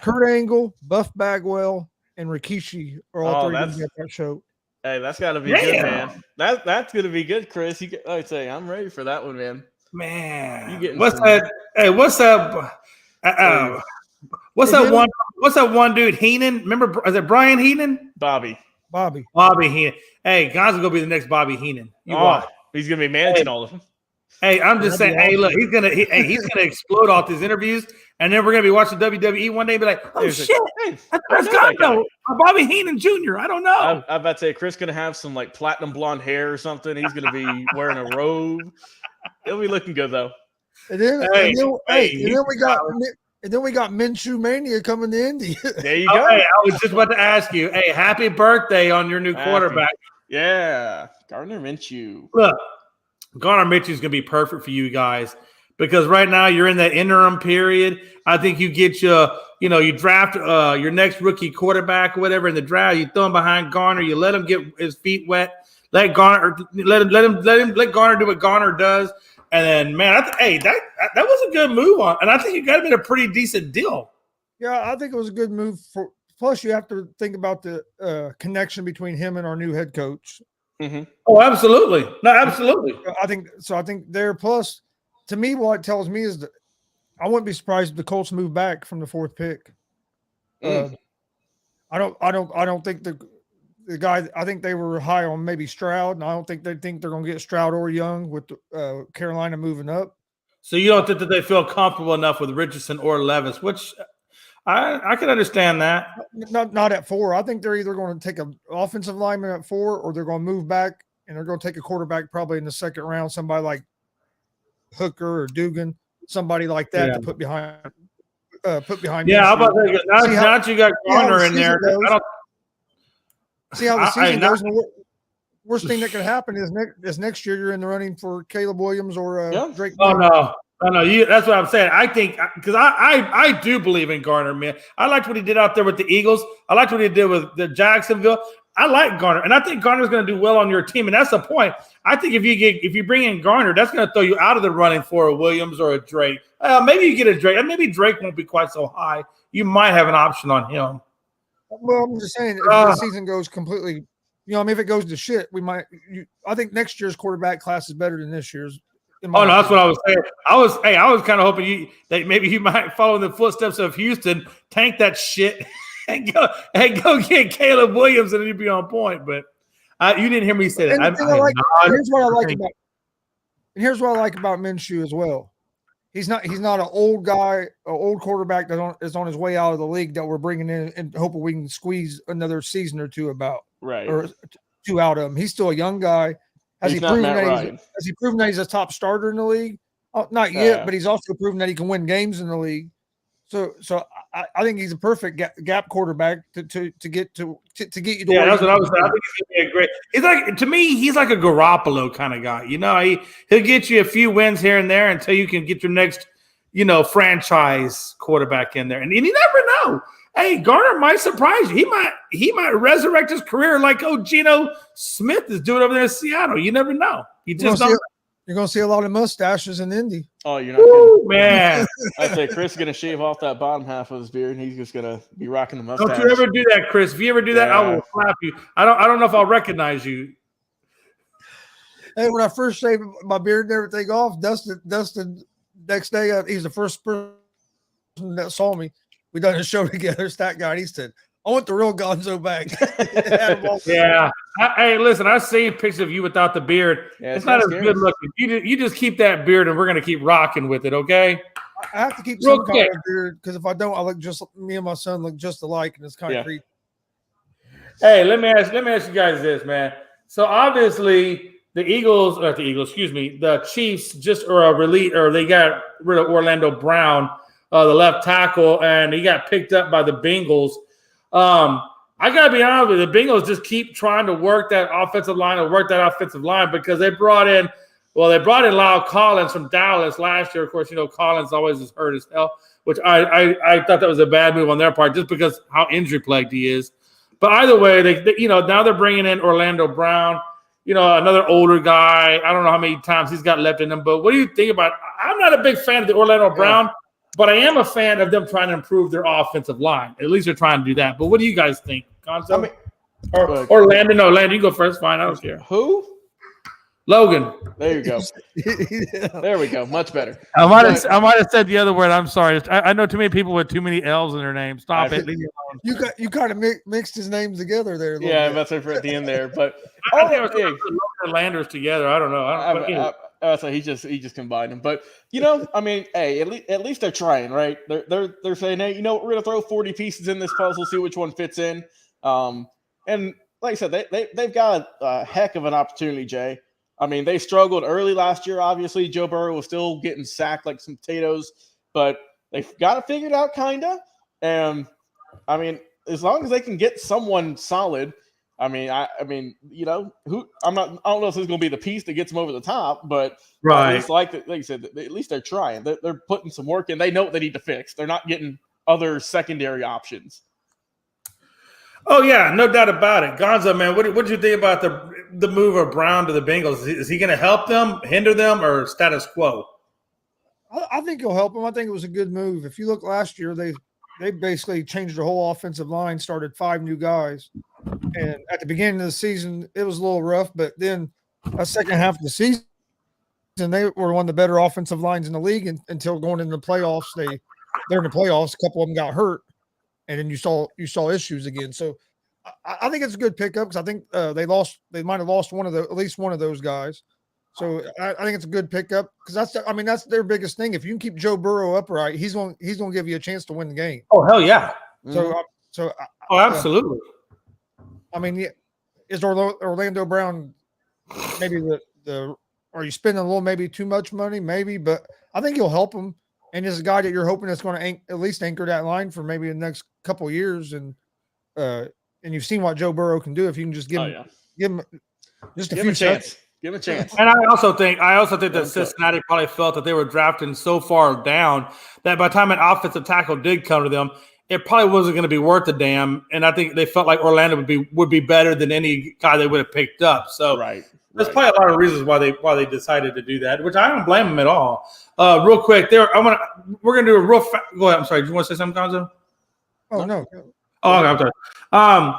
Kurt Angle, Buff Bagwell, and Rikishi are all three going to be at that show. Hey, that's got to be good, man. That's going to be good, Chris. I'd say I'm ready for that one, man. Man, what's that? Hey, what's that? What's that one dude? Heenan? Remember? Is it Brian Heenan? Bobby Heenan. Hey, God's gonna be the next Bobby Heenan. He's gonna be managing all of them. Hey, I'm just saying. Hey, look, he's gonna explode off these interviews, and then we're gonna be watching WWE one day and be like, "Oh shit, that's Gonzo, Bobby Heenan Jr." I don't know. I'm about to say Chris gonna have some like platinum blonde hair or something. He's gonna be wearing a robe. He'll be looking good though. And then we got Minshew Mania coming to Indy. There you go. Hey, I was just about to ask you. Hey, happy birthday on your new quarterback. Yeah, Gardner Minshew. Look, Gardner Minshew is going to be perfect for you guys because right now you're in that interim period. I think you get you draft your next rookie quarterback or whatever in the draft. You throw him behind Garner. You let him get his feet wet. Let Garner do what Garner does. And then, man, that was a good move on, and I think you got him in a pretty decent deal. Yeah, I think it was a good move. Plus, you have to think about the connection between him and our new head coach. Mm-hmm. Oh, absolutely. No, absolutely. I think there. Plus, to me, what it tells me is that I wouldn't be surprised if the Colts move back from the 4th pick. I don't think the guy. I think they were high on maybe Stroud, and I don't think they're going to get Stroud or Young with Carolina moving up. So you don't think that they feel comfortable enough with Richardson or Levis, which I can understand that. Not at 4. I think they're either going to take an offensive lineman at 4, or they're going to move back and they're going to take a quarterback probably in the 2nd round, somebody like Hooker or Dugan, somebody like that to put behind. Yeah, how about that? Now you got Garner in there. See how the season goes. Worst thing that could happen is next year you're in the running for Caleb Williams or Drake. Oh no. That's what I'm saying. I think because I do believe in Garner, man. I liked what he did out there with the Eagles. I liked what he did with the Jacksonville. I like Garner, and I think Garner's going to do well on your team, and that's the point. I think if you bring in Garner, that's going to throw you out of the running for a Williams or a Drake. Maybe you get a Drake, and maybe Drake won't be quite so high. You might have an option on him. Well, I'm just saying, if the season goes completely, if it goes to shit, we might. I think next year's quarterback class is better than this year's. Oh no, that's what I was saying. I was kind of hoping that maybe you might follow in the footsteps of Houston, tank that shit, and go get Caleb Williams, and you'd be on point. But you didn't hear me say that. Here's what I like about Minshew as well. He's not an old guy, an old quarterback that is on his way out of the league that we're bringing in and hoping we can squeeze another season or two or two out of him. He's still a young guy. Has he proven that he's a top starter in the league? Oh, not yet, but he's also proven that he can win games in the league. So I think he's a perfect gap quarterback to get you. Yeah, that's what I was saying. I think he's gonna be a great. He's like, to me, he's like a Garoppolo kind of guy. He'll get you a few wins here and there until you can get your next, franchise quarterback in there, and you never know. Hey, Garner might surprise you. He might resurrect his career like Geno Smith is doing over there in Seattle. You never know. You just don't. You're going to see a lot of mustaches in Indy. Oh, you're not kidding. Man. I'd say Chris is going to shave off that bottom half of his beard, and he's just going to be rocking the mustache. Don't you ever do that, Chris. If you ever do that, I will slap you. I don't know if I'll recognize you. Hey, when I first shaved my beard and everything off, Dustin next day, he's the first person that saw me. We done a show together, Stat Guy, and he said, I want the real Gonzo back. Yeah. Hey, listen, I've seen pictures of you without the beard. Yeah, it's not as good looking. You just keep that beard, and we're going to keep rocking with it, okay? I have to keep some kind of beard, because if I don't, I look just – me and my son look just alike, and it's kind of creepy. Hey, let me ask you guys this, man. So, obviously, the Chiefs they got rid of Orlando Brown, the left tackle, and he got picked up by the Bengals. I got to be honest with you, the Bengals just keep trying to work that offensive line because they brought in Lyle Collins from Dallas last year. Of course, Collins always is hurt as hell, which I thought that was a bad move on their part just because how injury plagued he is. But either way, they now they're bringing in Orlando Brown, another older guy. I don't know how many times he's got left in him, but what do you think about – I'm not a big fan of the Orlando Brown. But I am a fan of them trying to improve their offensive line. At least they're trying to do that. But what do you guys think, Gonzo? Or Landon? No, Landon, you go first. Fine, I don't care. Who? Logan. There you go. There we go. Much better. I might have said the other word. I'm sorry. I know too many people with too many L's in their name. Stop it. Leave me alone. You kind of mixed his names together there. Yeah, that's it for at the end there. But I think I was Landers together. I don't know. So he just combined them, but hey, at least they're trying, right? They're saying, hey, we're gonna throw 40 pieces in this puzzle, see which one fits in. And like I said, they've got a heck of an opportunity, Jay. I mean, they struggled early last year. Obviously, Joe Burrow was still getting sacked like some potatoes, but they've got it figured out, kinda. And I mean, as long as they can get someone solid. I mean, I don't know if it's going to be the piece that gets them over the top, but right. It's like you said, at least they're trying. They're putting some work in. They know what they need to fix. They're not getting other secondary options. Oh yeah, no doubt about it. Gonzo, man, what did you think about the move of Brown to the Bengals? Is he going to help them, hinder them, or status quo? I think he'll help them. I think it was a good move. If you look last year, they basically changed their whole offensive line, started 5 new guys. And at the beginning of the season, it was a little rough, but then a second half of the season, they were one of the better offensive lines in the league until going into the playoffs. They're in the playoffs. A couple of them got hurt, and then you saw issues again. So I think it's a good pickup because I think they might have lost at least one of those guys. So I think it's a good pickup because that's their biggest thing. If you can keep Joe Burrow upright, he's going to give you a chance to win the game. Oh hell yeah! So absolutely. I mean, is Orlando Brown maybe are you spending a little maybe too much money? Maybe, but I think he'll help him. And he's a guy that you're hoping that's going to at least anchor that line for maybe the next couple of years. And you've seen what Joe Burrow can do if you can just give him just a few chance. Give him a chance. And I also think that Cincinnati probably felt that they were drafting so far down that by the time an offensive tackle did come to them, it probably wasn't going to be worth a damn. And I think they felt like Orlando would be better than any guy they would have picked up. So there's probably a lot of reasons why they decided to do that, which I don't blame them at all. Real quick, we're going to do a real go ahead. I'm sorry. Do you want to say something, Gonzo? Oh, no. Oh, I'm sorry.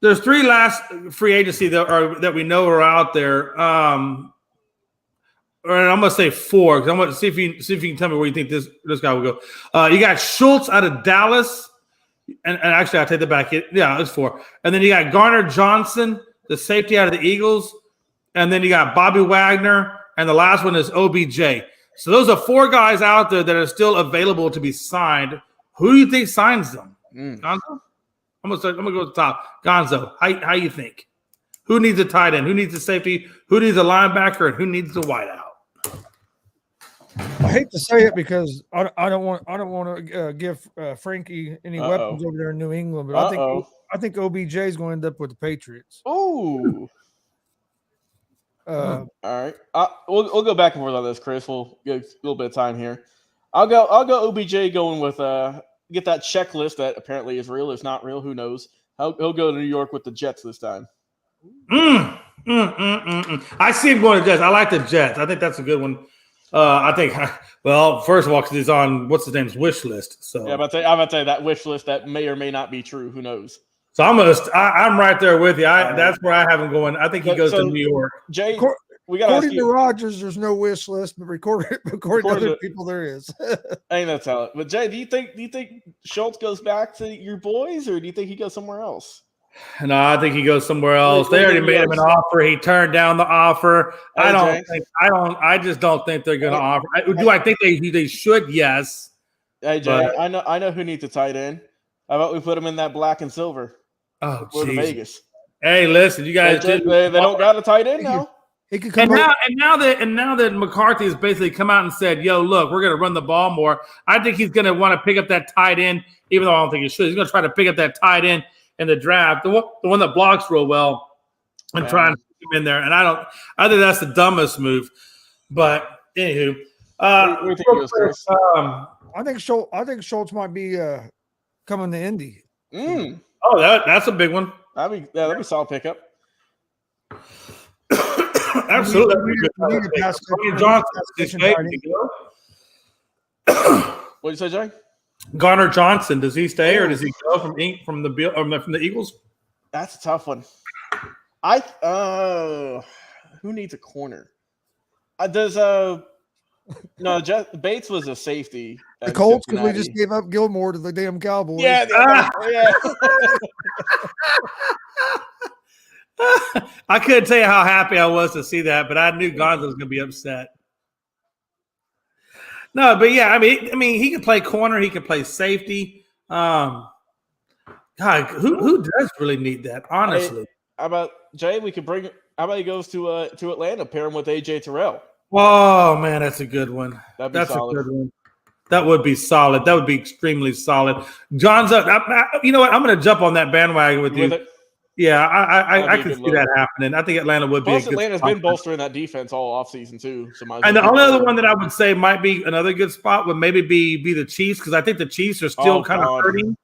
There's 3 last free agency that we know are out there. Or I'm going to say 4 because I'm going to see if you can tell me where you think this guy will go. You got Schultz out of Dallas, and actually I'll take that back. Yeah, it's 4. And then you got Garner Johnson, the safety out of the Eagles, and then you got Bobby Wagner, and the last one is OBJ. So those are 4 guys out there that are still available to be signed. Who do you think signs them? Gonzo? I'm gonna go to the top. Gonzo, how you think? Who needs a tight end? Who needs a safety? Who needs a linebacker? And who needs a wideout? I hate to say it because I don't want to give Frankie any weapons over there in New England, but I think OBJ is going to end up with the Patriots. Oh. All right. We'll go back and forth on this, Chris. We'll get a little bit of time here. I'll go OBJ going with get that checklist that apparently is real. If not real, who knows? He'll go to New York with the Jets this time. I see him going to Jets. I like the Jets. I think that's a good one. I think, well, first of all, because he's on what's his name's wish list. So yeah, I'm about to say that wish list that may or may not be true. Who knows? So I'm right there with you. That's where I have him going. I think he goes to New York. Jay, according to Rogers, there's no wish list, but according to other people, there is. Ain't that talent? But Jay, do you think Schultz goes back to your boys, or do you think he goes somewhere else? No, I think he goes somewhere else. They already made him an offer. He turned down the offer. I just don't think they're going to offer. Do I think they should? Yes. Hey Jay, I know who needs a tight end. How about we put him in that black and silver? Oh, go to Vegas. Hey, listen, you guys. They don't got a tight end now. He could come now that McCarthy has basically come out and said, "Yo, look, we're going to run the ball more." I think he's going to want to pick up that tight end, even though I don't think he should. He's going to try to pick up that tight end in the draft, the one that blocks real well, and try and put him in there. And I think that's the dumbest move. But anywho, I think Schultz might be coming to Indy. Oh, that's a big one. That'd be a solid pickup. Absolutely. What did you say, Jay? Garner Johnson, does he stay or does he go from the Eagles? That's a tough one. Who needs a corner? Bates was a safety. The Colts, because we just gave up Gilmore to the damn Cowboys. Yeah. I couldn't tell you how happy I was to see that, but I knew Gonzo was going to be upset. No, but yeah, I mean, he can play corner, he can play safety. God, who does really need that? Honestly, hey, how about Jay? How about he goes to Atlanta, pair him with AJ Terrell? Oh man, that's a good one. That's solid. A good one. That would be solid. That would be extremely solid. Gonzo, you know what? I'm going to jump on that bandwagon with you. Yeah, I can see that happening. I think Atlanta would be a good Atlanta's been bolstering that defense all offseason too. So and the only other one that I would say might be another good spot would maybe be the Chiefs, because I think the Chiefs are still kind of hurting.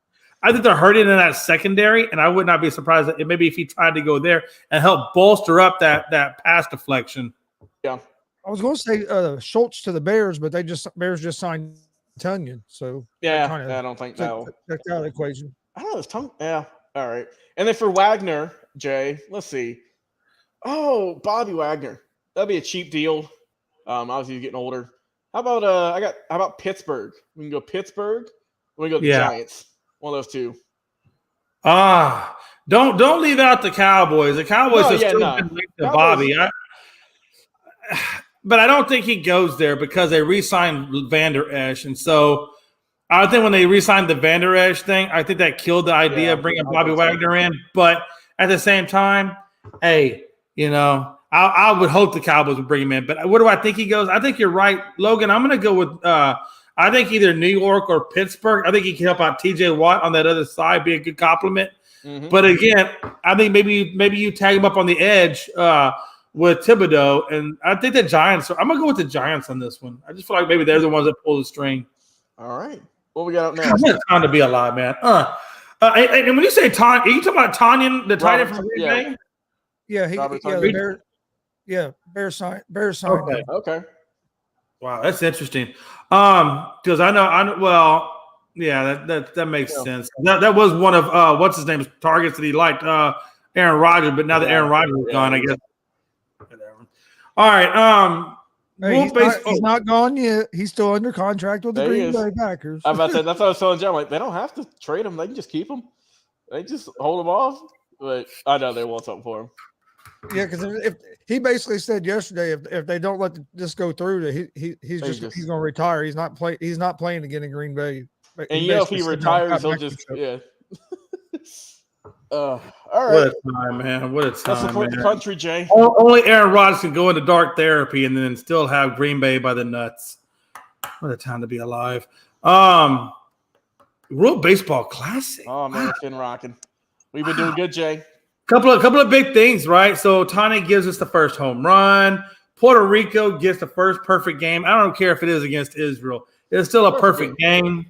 I think they're hurting in that secondary, and I would not be surprised that maybe if he tried to go there and help bolster up that pass deflection. Yeah, I was going to say Schultz to the Bears, but Bears just signed Tunyon, so yeah, I don't think that'll check out the equation. I don't know. It's yeah. All right. And then for Wagner, Jay, let's see. Oh, Bobby Wagner. That'd be a cheap deal. Obviously he's getting older. How about Pittsburgh? We can go Pittsburgh. We can go the Giants. One of those two. Don't leave out the Cowboys. The Cowboys are still linked to Bobby. But I don't think he goes there because they re-signed Van Der Esch, and so I think when they re-signed the Van Der Esch thing, I think that killed the idea of bringing Bobby Wagner in. But at the same time, hey, I would hope the Cowboys would bring him in. But where do I think he goes? I think you're right, Logan. I'm going to go with I think either New York or Pittsburgh. I think he can help out TJ Watt on that other side, be a good compliment. Mm-hmm. But again, I think maybe you tag him up on the edge with Thibodeau, and I think the Giants. I'm going to go with the Giants on this one. I just feel like maybe they're the ones that pull the string. All right. What we got up next? It's time to be alive, man. And when you say Tanyan, are you talking about Tanyan, the tight end from Green Bay? Yeah, Bears signed. Okay. Wow, that's interesting. Because I know. Well, yeah, that makes sense. That was one of what's his name's targets that he liked, Aaron Rodgers. But now that Aaron Rodgers is gone, I guess. All right. He's not gone yet. He's still under contract with the Green Bay Packers. I'm about to say, that's what I was telling John. Like, they don't have to trade him. They can just keep him. They just hold him off. But I know they want something for him. Yeah, because if he basically said yesterday, if they don't let this go through, he's going to retire. He's not playing again in Green Bay. And if he retires, he'll just all right. What a time, man. What a time. Let's support the country, Jay. Only Aaron Rodgers can go into dark therapy and then still have Green Bay by the nuts. What a time to be alive. World Baseball Classic. Oh man, it's been rocking. We've been doing good, Jay. Couple of big things, right? So Tani gives us the first home run. Puerto Rico gets the first perfect game. I don't care if it is against Israel. It's still a perfect game.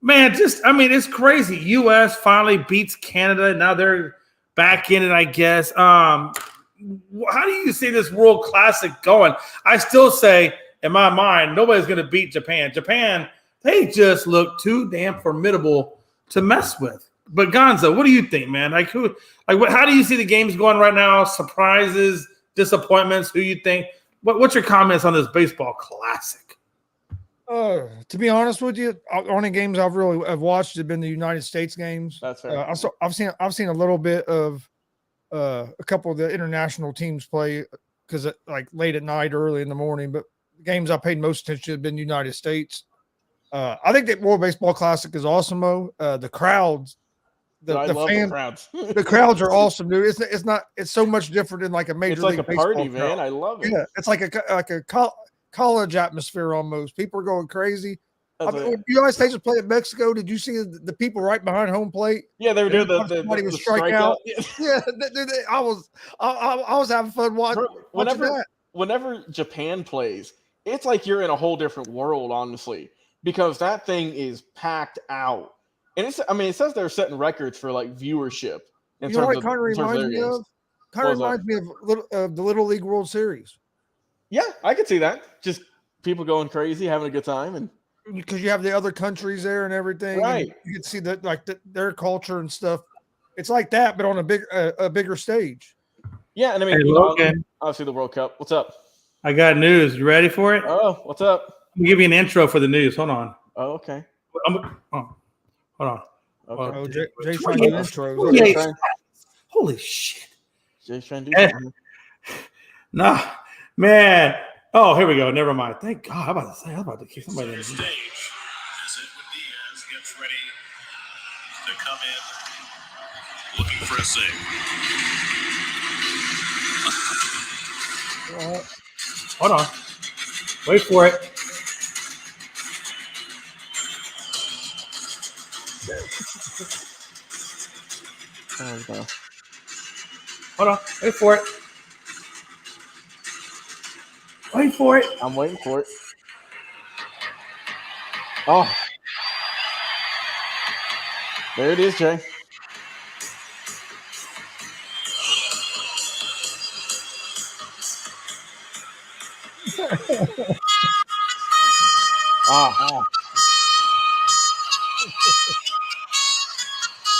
Man, it's crazy. U.S. finally beats Canada. Now they're back in it, I guess. How do you see this World Classic going? I still say, in my mind, nobody's going to beat Japan. Japan, they just look too damn formidable to mess with. But Gonzo, what do you think, man? How do you see the games going right now? Surprises, disappointments? Who you think? What's your comments on this baseball classic? To be honest with you, only games I've watched have been the United States games. That's fair. I've seen a little bit of a couple of the international teams play because like late at night, early in the morning. But the games I paid most attention to have been United States. I think that World Baseball Classic is awesome, though. The crowds. I love the crowds. The crowds are awesome, dude. It's so much different than like a major league baseball. It's like a party, crowd. man. I love it. Yeah, it's like a college atmosphere almost. People are going crazy. When United States was playing Mexico, did you see the people right behind home plate? Yeah, they were doing the strikeout. Yeah, I was having fun watching that. Whenever Japan plays, it's like you're in a whole different world, honestly, because that thing is packed out. And it says they're setting records for like viewership. You know what it kind of reminds me of? Kind of reminds me of the Little League World Series. Yeah, I could see that. Just people going crazy, having a good time, and because you have the other countries there and everything, right? And you can see that their culture and stuff. It's like that, but on a bigger stage. Yeah, and I mean, obviously the World Cup. What's up? I got news. You ready for it? Oh, what's up? I'm gonna give you an intro for the news. Hold on. Oh, okay. Hold on. Okay. Oh, Jay's trying to do intros. Holy shit. Jay's trying to do something. Nah, man. Oh, here we go. Never mind. Thank God. I'm about to kick somebody in the stage as Edwin Diaz gets ready to come in looking for a save. Hold on. Wait for it. Hold on. Wait for it. Wait for it. I'm waiting for it. Oh. There it is, Jay.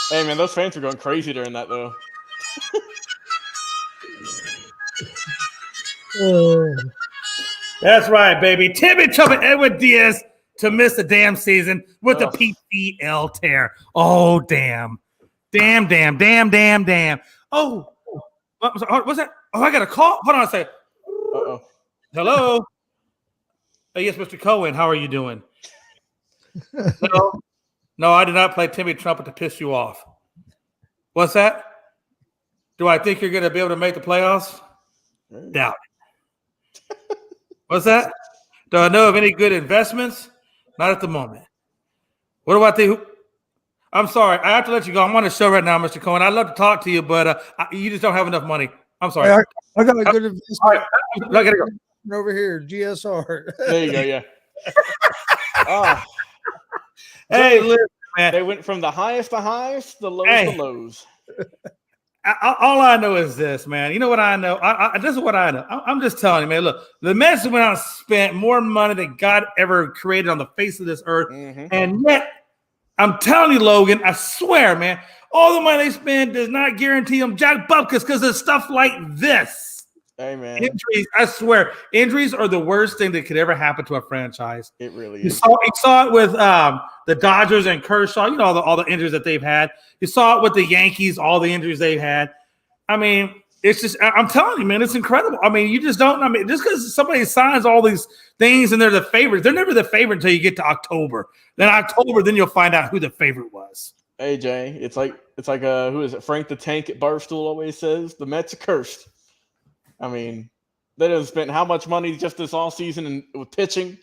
Hey, man, those fans were going crazy during that, though. That's right, baby. Timmy Trumpet Edwin Diaz to miss the damn season with the PCL tear. Oh, damn. Damn. Oh, what's that? Oh, I got a call. Hold on a second. Uh-oh. Hello? Yes, Mr. Cohen. How are you doing? No, I did not play Timmy Trumpet to piss you off. What's that? Do I think you're going to be able to make the playoffs? Doubt it. What's that? Do I know of any good investments? Not at the moment. What do I think? I'm sorry. I have to let you go. I'm on the show right now, Mr. Cohen. I'd love to talk to you, but you just don't have enough money. I'm sorry. Hey, I got a good investment. All right. I got to go. Over here, GSR. There you go, yeah. Hey, listen, man. They went from the highest to highest, the lowest to lows. All I know is this, man. You know what I know? This is what I know. I'm just telling you, man. Look, the Mets went out and spent more money than God ever created on the face of this earth. Mm-hmm. And yet, I'm telling you, Logan, I swear, man, all the money they spend does not guarantee them jack buckets because of stuff like this. Hey, man. Injuries, I swear, injuries are the worst thing that could ever happen to a franchise. It really is. You saw it with the Dodgers and Kershaw, you know, all the injuries that they've had. You saw it with the Yankees, all the injuries they've had. I mean, it's just, I'm telling you, man, it's incredible. I mean, you just don't, I mean, just because somebody signs all these things and they're the favorite, they're never the favorite until you get to October. Then October, then you'll find out who the favorite was. Hey, Jay, it's like who is it? Frank the Tank at Barstool always says, the Mets are cursed. I mean, they done spent how much money just this offseason with pitching?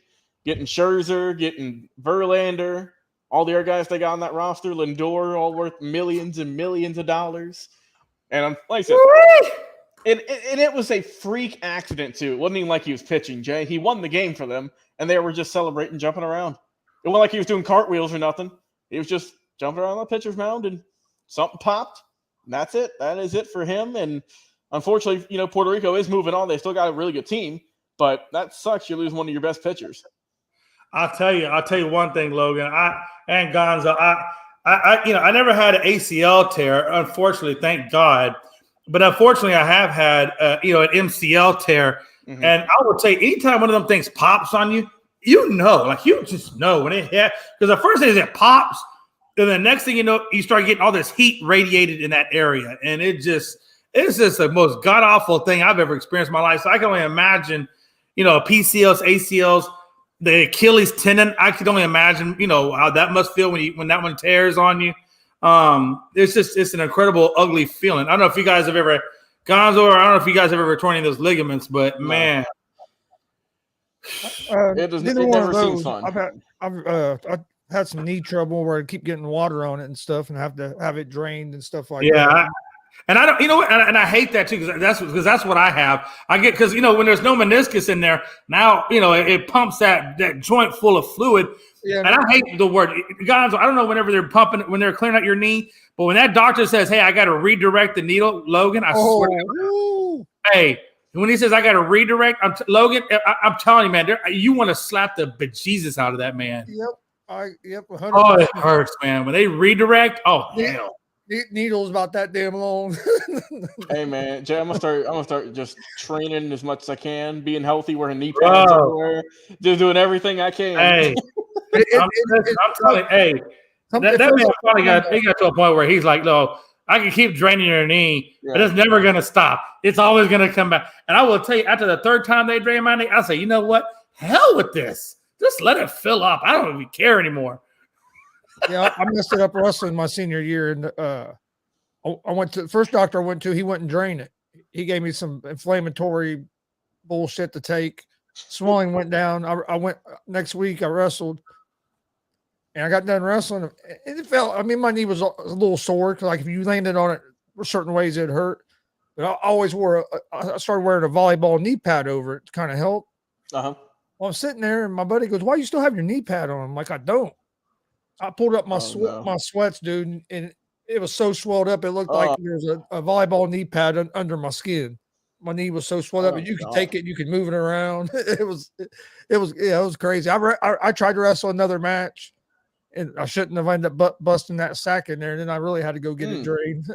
getting Scherzer, getting Verlander, all the other guys they got on that roster, Lindor, all worth millions and millions of dollars. And like I said, and it was a freak accident too. It wasn't even like he was pitching, Jay. He won the game for them, and they were just celebrating, jumping around. It wasn't like he was doing cartwheels or nothing. He was just jumping around the pitcher's mound, and something popped. And that's it. That is it for him. And unfortunately, Puerto Rico is moving on. They still got a really good team, but that sucks. You lose one of your best pitchers. I'll tell you one thing, Logan. And Gonzo, I never had an ACL tear, unfortunately, thank God. But unfortunately, I have had an MCL tear. Mm-hmm. And I will tell you, anytime one of them things pops on you, you just know when it hit. Because the first thing is it pops, and the next thing you know, you start getting all this heat radiated in that area. And it's just the most god-awful thing I've ever experienced in my life. So I can only imagine, PCLs, ACLs, the Achilles tendon. I can only imagine, how that must feel when that one tears on you. It's an incredible, ugly feeling. I don't know if you guys have ever gone over. I don't know if you guys have ever torn any of those ligaments, but man, it never seems fun. I've had some knee trouble where I keep getting water on it and stuff, and have to have it drained and stuff like that. Yeah. And I don't, and I hate that too, because that's what I have. I get, because when there's no meniscus in there, now it pumps that joint full of fluid. Yeah, and I hate the word, guys. I don't know when they're clearing out your knee, but when that doctor says, "Hey, I got to redirect the needle," Logan, I swear to God, hey, when he says I got to redirect, Logan, I'm telling you, man, you want to slap the bejesus out of that man. Yep. 100%. Oh, it hurts, man. When they redirect, hell. Needle's about that damn long. Hey man, Jay, I'm gonna start just training as much as I can, being healthy, wearing knee pads everywhere, just doing everything I can. Hey, I'm telling you, hey, that man finally got to a point where he's like, no, I can keep draining your knee, but it's never gonna stop. It's always gonna come back. And I will tell you, after the third time they drain my knee, I'll say, you know what? Hell with this. Just let it fill up. I don't even care anymore. Yeah, I messed it up wrestling my senior year, and I went to the first doctor I went to. He wouldn't drain it. He gave me some inflammatory bullshit to take. Swelling went down. I went next week. I wrestled, and I got done wrestling. It felt. I mean, my knee was a little sore. Like if you landed on it certain ways, it hurt. But I always I started wearing a volleyball knee pad over it to kind of help. Well, I'm sitting there, and my buddy goes, "Why you still have your knee pad on?" I'm like, "I don't." I pulled up my sweats, dude, and it was so swelled up. It looked like there was a volleyball knee pad under my skin. My knee was so swelled up, and you could take it, you could move it around. It was crazy. I tried to wrestle another match, and I shouldn't have ended up busting that sack in there. And then I really had to go get it drained.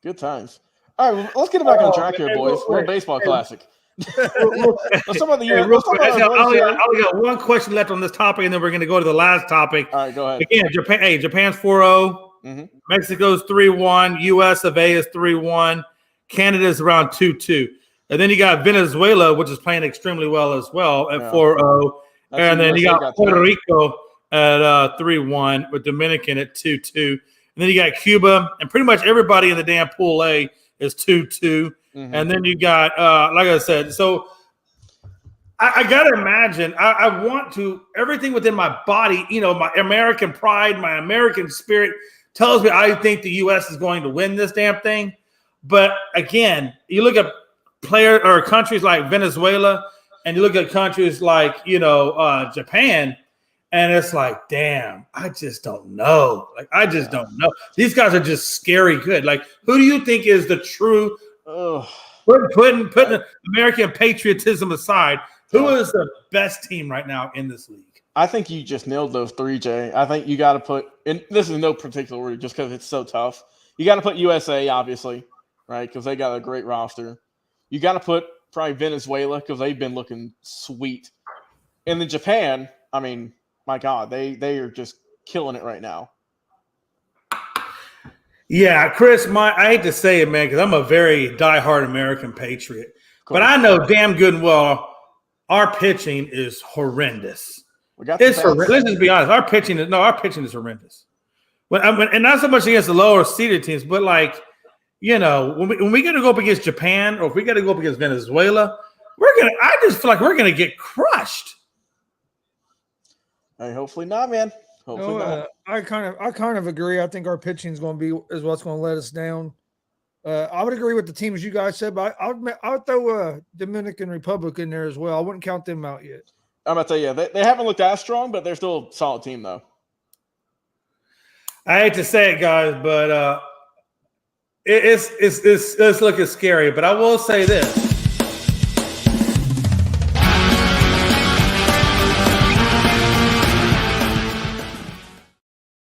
Good times. All right, well, let's get it back on track here, boys. We're a baseball classic. Let's talk about the U.S. I only got one question left on this topic, and then we're going to go to the last topic. All right, go ahead. Again, Japan's 4-0. Mm-hmm. Mexico's 3-1. U.S. of A is 3-1. Canada's around 2-2. And then you got Venezuela, which is playing extremely well as well at 4-0. And then you got Puerto Rico at 3-1 with Dominican at 2-2. And then you got Cuba, and pretty much everybody in the damn Pool A is 2-2. Mm-hmm. And then you got, like I said, so I got to imagine, I want to, everything within my body, my American pride, my American spirit tells me I think the U.S. is going to win this damn thing. But again, you look at countries like Venezuela, and you look at countries like, Japan, and it's like, damn, I just don't know. Like, I just don't know. These guys are just scary good. Like, who do you think is the true putting American patriotism aside, who is the best team right now in this league? I think you just nailed those three, Jay. I think you got to put – and this is no particular order just because it's so tough. You got to put USA, obviously, right, because they got a great roster. You got to put probably Venezuela because they've been looking sweet. And then Japan, I mean, my God, they are just killing it right now. Yeah, Chris, I hate to say it, man, because I'm a very diehard American patriot. But I know damn good and well our pitching is horrendous. Let's just be honest. Our pitching is horrendous. And not so much against the lower seeded teams, but like, when we got to go up against Japan or if we got to go up against Venezuela, I just feel like we're gonna get crushed. Hey, hopefully not, man. Hopefully not. I kind of agree. I think our pitching is going to be what's going to let us down. I would agree with the teams you guys said, but I would throw Dominican Republic in there as well. I wouldn't count them out yet. I'm about to tell you, they haven't looked as strong, but they're still a solid team, though. I hate to say it, guys, but it's looking scary. But I will say this.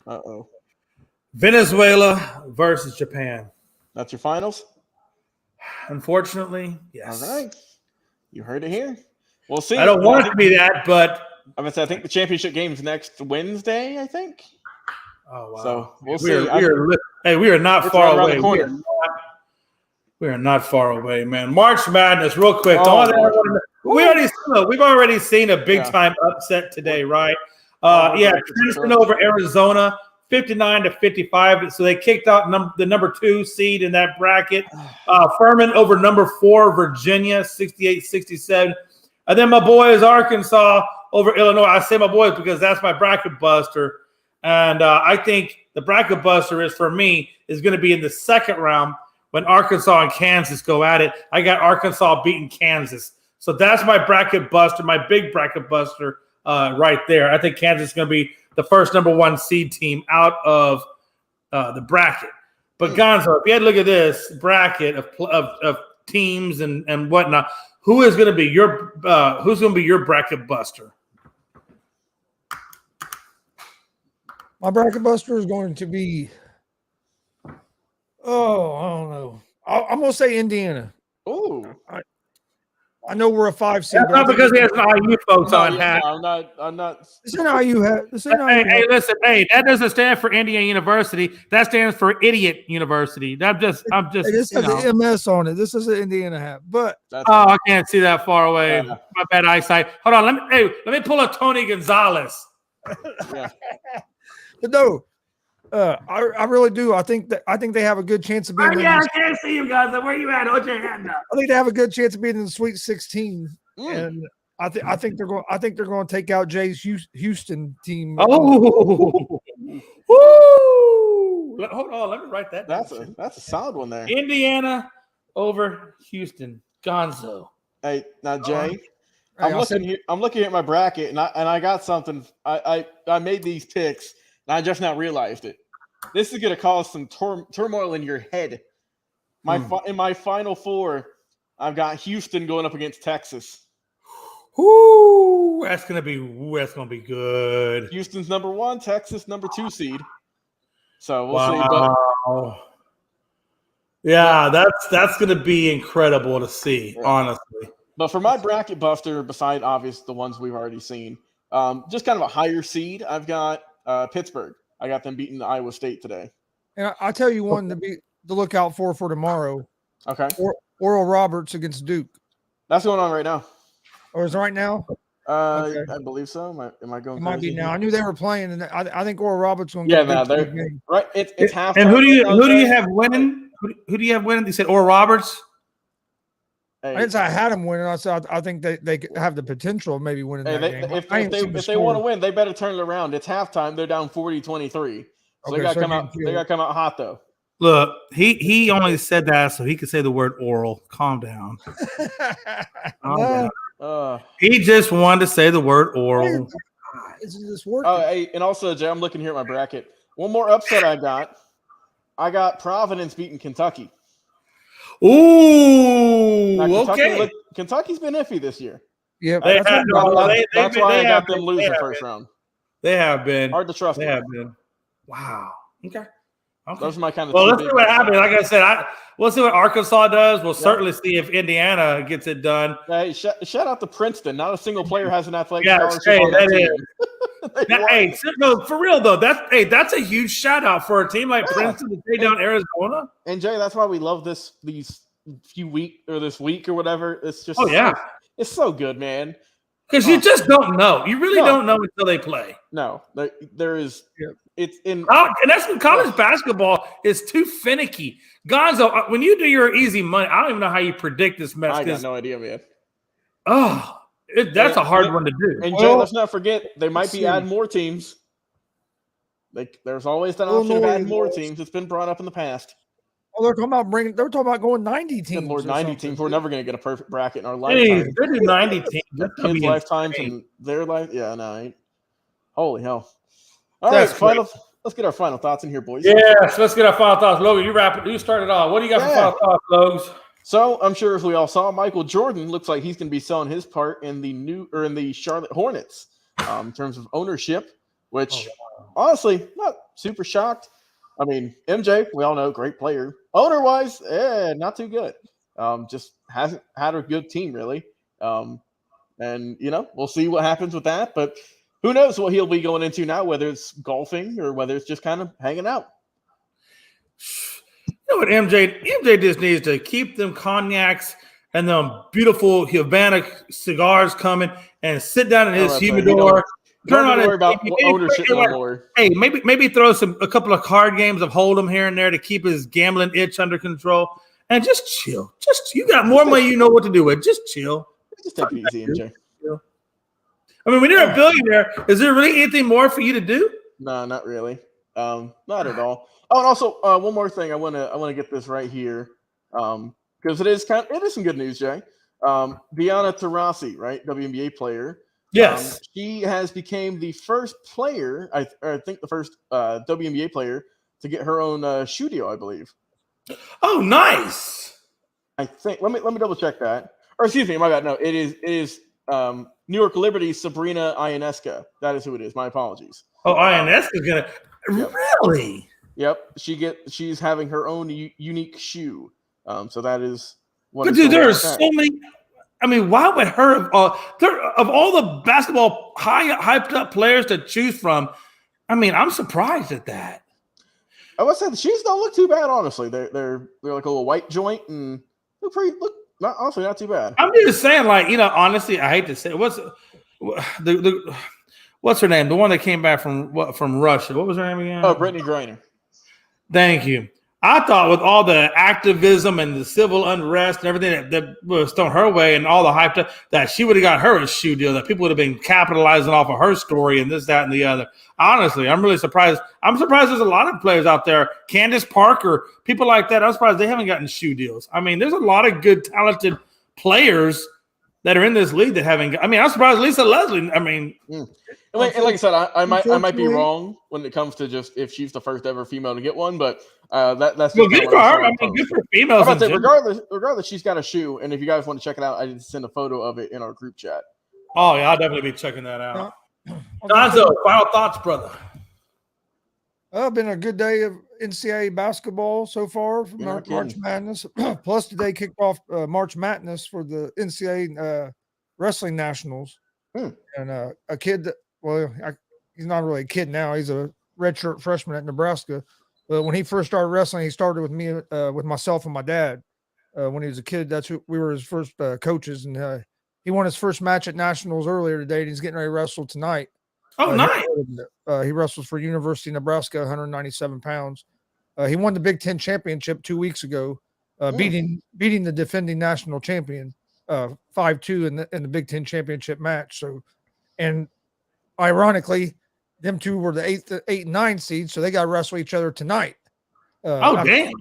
Uh-oh. Venezuela versus Japan. That's your finals? Unfortunately, yes. All right. You heard it here. We'll see. I don't want it to be that, but I'm gonna say I think the championship game's next Wednesday, I think. Oh wow. So we'll see. We are not far away. We are not far away, man. March Madness, real quick. We've already seen a big time upset today, right? Princeton over Arizona, 59-55. So they kicked out the number 2 seed in that bracket. Furman over number 4 Virginia, 68-67. And then my boys Arkansas over Illinois. I say my boys because that's my bracket buster. And I think the bracket buster is going to be in the second round when Arkansas and Kansas go at it. I got Arkansas beating Kansas. So that's my bracket buster, my big bracket buster right there. I think Kansas is going to be the first number 1 seed team out of the bracket. But Gonzo, if you had to look at this bracket of teams and whatnot, who's going to be your bracket buster? My bracket buster is going to be, I don't know. I'm going to say Indiana. Oh, I know we're a 5 seed. That's not because he has an IU folks on hat. No, I'm not. This ain't IU hat. Hey, listen. Hey, that doesn't stand for Indiana University. That stands for Idiot University. I'm just. This has an MS on it. This is an Indiana hat, but I can't see that far away. My bad eyesight. Hold on. Let me pull a Tony Gonzalez. Yeah. But no, I really do. I think they have a good chance of being. I can't see you guys. Where you at? Hold your hand up. I think they have a good chance of being in the Sweet 16, and I think they're going to take out Jay's Houston team. Oh, woo! Hold on, let me write that. That's a solid one there. Indiana over Houston. Gonzo. Hey, now Jay. I'm looking at my bracket, and I got something. I made these picks, and I just now realized it. This is going to cause some turmoil in your head. In my final 4, I've got Houston going up against Texas. Ooh, that's gonna be good. Houston's number 1, Texas number 2 seed. So we'll see. Yeah, that's gonna be incredible to see, honestly. But for my bracket buster, beside obvious the ones we've already seen, just kind of a higher seed, I've got Pittsburgh. I got them beating Iowa State today. And I'll tell you one to look out for tomorrow. Okay. Oral Roberts against Duke. That's going on right now. Or is it right now? Okay. I believe so. Am I going? It might be now. I knew they were playing, and I think Oral Roberts going to get a game. Right. It's half. And who do you have winning? Who do you have winning? They said Oral Roberts. I didn't say I had them winning. I said I think they have the potential of maybe winning that game. If they want to win, they better turn it around. It's halftime. They're down 40-23. So they got to come out. They got to come out hot though. Look, he only said that so he could say the word oral. Calm down. He just wanted to say the word oral. Isn't this working? Hey, and also, Jay, I'm looking here at my bracket. One more upset I got Providence beating Kentucky. Ooh, okay. Kentucky's been iffy this year. Yeah, that's why I got them losing first round. They have been hard to trust. They have been. Wow. Okay. Those are my kind of. Well, let's see what happens. Like I said, we'll see what Arkansas does. We'll certainly see if Indiana gets it done. Hey, shout out to Princeton. Not a single player has an athletic scholarship on that team. Now, for real though, that's a huge shout out for a team like Princeton to take down Arizona. And Jay, that's why we love this week or whatever. It's just it's so good, man. Because you just don't know. You really don't know until they play. No, there is. Yeah. It's in, and that's when college basketball is too finicky. Gonzo, when you do your easy money, I don't even know how you predict this mess. I got no idea, man. Oh, That's a hard one to do. And Jay, let's not forget they might be adding more teams. There's always that option of adding more teams. It's been brought up in the past. Oh, they're talking about going 90 teams. More 90 teams. We're never going to get a perfect bracket in our Hey, lifetime. they do 90 teams. Kids' lifetimes and their life. Yeah, no. Holy hell. All right, let's get our final thoughts in here, boys. Yes, let's get our final thoughts. Logan, you start it off. What do you got for final thoughts, Logs? So I'm sure as we all saw, Michael Jordan looks like he's going to be selling his part in the Charlotte Hornets in terms of ownership, which honestly, not super shocked. I mean, MJ, we all know, great player. Owner-wise, not too good. Just hasn't had a good team, really. And, we'll see what happens with that. But who knows what he'll be going into now, whether it's golfing or whether it's just kind of hanging out. You know what, MJ just needs to keep them cognacs and them beautiful Havana cigars coming and sit down in his humidor. Turn on about ownership no more. Hey, maybe throw a couple of card games of Hold'em here and there to keep his gambling itch under control and just chill. You got more money, you know what to do with. Just chill. Just take it easy, MJ. I mean, when you're a billionaire, is there really anything more for you to do? No, not really. Not at all. Oh, and also one more thing. I want to get this right here because it is some good news, Jay. Diana Taurasi, right, WNBA player. Yes, she has became the first player, I think the first WNBA player to get her own shoe deal, I believe. Oh, nice. I think. Let me double check that. Or excuse me, my bad. No, it is New York Liberty's Sabrina Ionescu. That is who it is. My apologies. Oh, Ionescu's gonna really. Yep, she's having her own unique shoe. So that is what. But dude, there are so many. I mean, why would her of all the basketball hyped up players to choose from? I mean, I'm surprised at that. I would say the shoes don't look too bad, honestly. They're like a little white joint and honestly not too bad. I'm just saying, honestly, I hate to say what's her name? The one that came back from Russia. What was her name again? Oh, Brittany Griner. Thank you. I thought with all the activism and the civil unrest and everything that was thrown her way and all the hype that she would have got her a shoe deal, that people would have been capitalizing off of her story and this, that, and the other. Honestly, I'm really surprised. I'm surprised there's a lot of players out there, Candace Parker, people like that. I'm surprised they haven't gotten shoe deals. I mean, there's a lot of good, talented players that are in this league that haven't. I mean, I'm surprised Lisa Leslie. I mean, and like I said, I might be wrong when it comes to just if she's the first ever female to get one, but that's well, good for her. I mean, good for females. Regardless, she's got a shoe, and if you guys want to check it out, I did send a photo of it in our group chat. Oh yeah, I'll definitely be checking that out. Gonzo, final thoughts, brother. Been a good day of NCAA basketball so far from March Madness. Plus, today kicked off March Madness for the NCAA Wrestling Nationals. And a kid he's not really a kid now. He's a redshirt freshman at Nebraska. But when he first started wrestling, he started with me, with myself and my dad. When he was a kid, we were his first coaches. And he won his first match at Nationals earlier today, and he's getting ready to wrestle tonight. Oh, nice. He wrestles for University of Nebraska, 197 pounds. He won the Big Ten championship 2 weeks ago, beating the defending national champion 5-2 in the Big Ten championship match. So, and ironically, them two were the 8 and 9 seeds, so they got to wrestle each other tonight. Damn.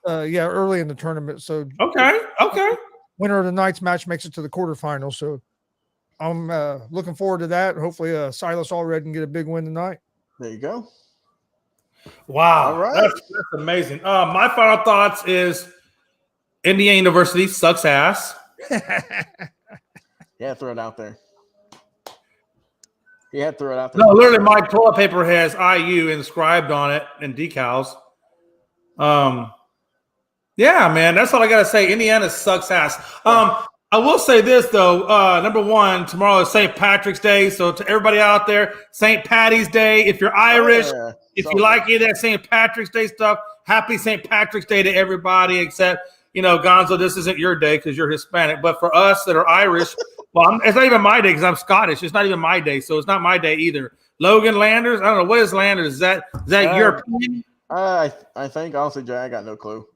Early in the tournament. So okay. Winner of the night's match makes it to the quarterfinals. So I'm looking forward to that. Hopefully, Silas Allred can get a big win tonight. There you go. Wow, all right. That's amazing. My final thoughts is Indiana University sucks ass. Yeah, throw it out there. Yeah, throw it out there. No, literally, my toilet paper has IU inscribed on it in decals. Yeah, man, that's all I gotta say. Indiana sucks ass. I will say this though. Number one, tomorrow is St. Patrick's Day, so to everybody out there, St. Patty's Day. If you're Irish, if you like any of that St. Patrick's Day stuff, happy St. Patrick's Day to everybody. Except, Gonzo, this isn't your day because you're Hispanic. But for us that are Irish, well, it's not even my day because I'm Scottish. It's not even my day, so it's not my day either. Logan Landers, I don't know what is Landers. Is that European? I think honestly, Jay, I got no clue.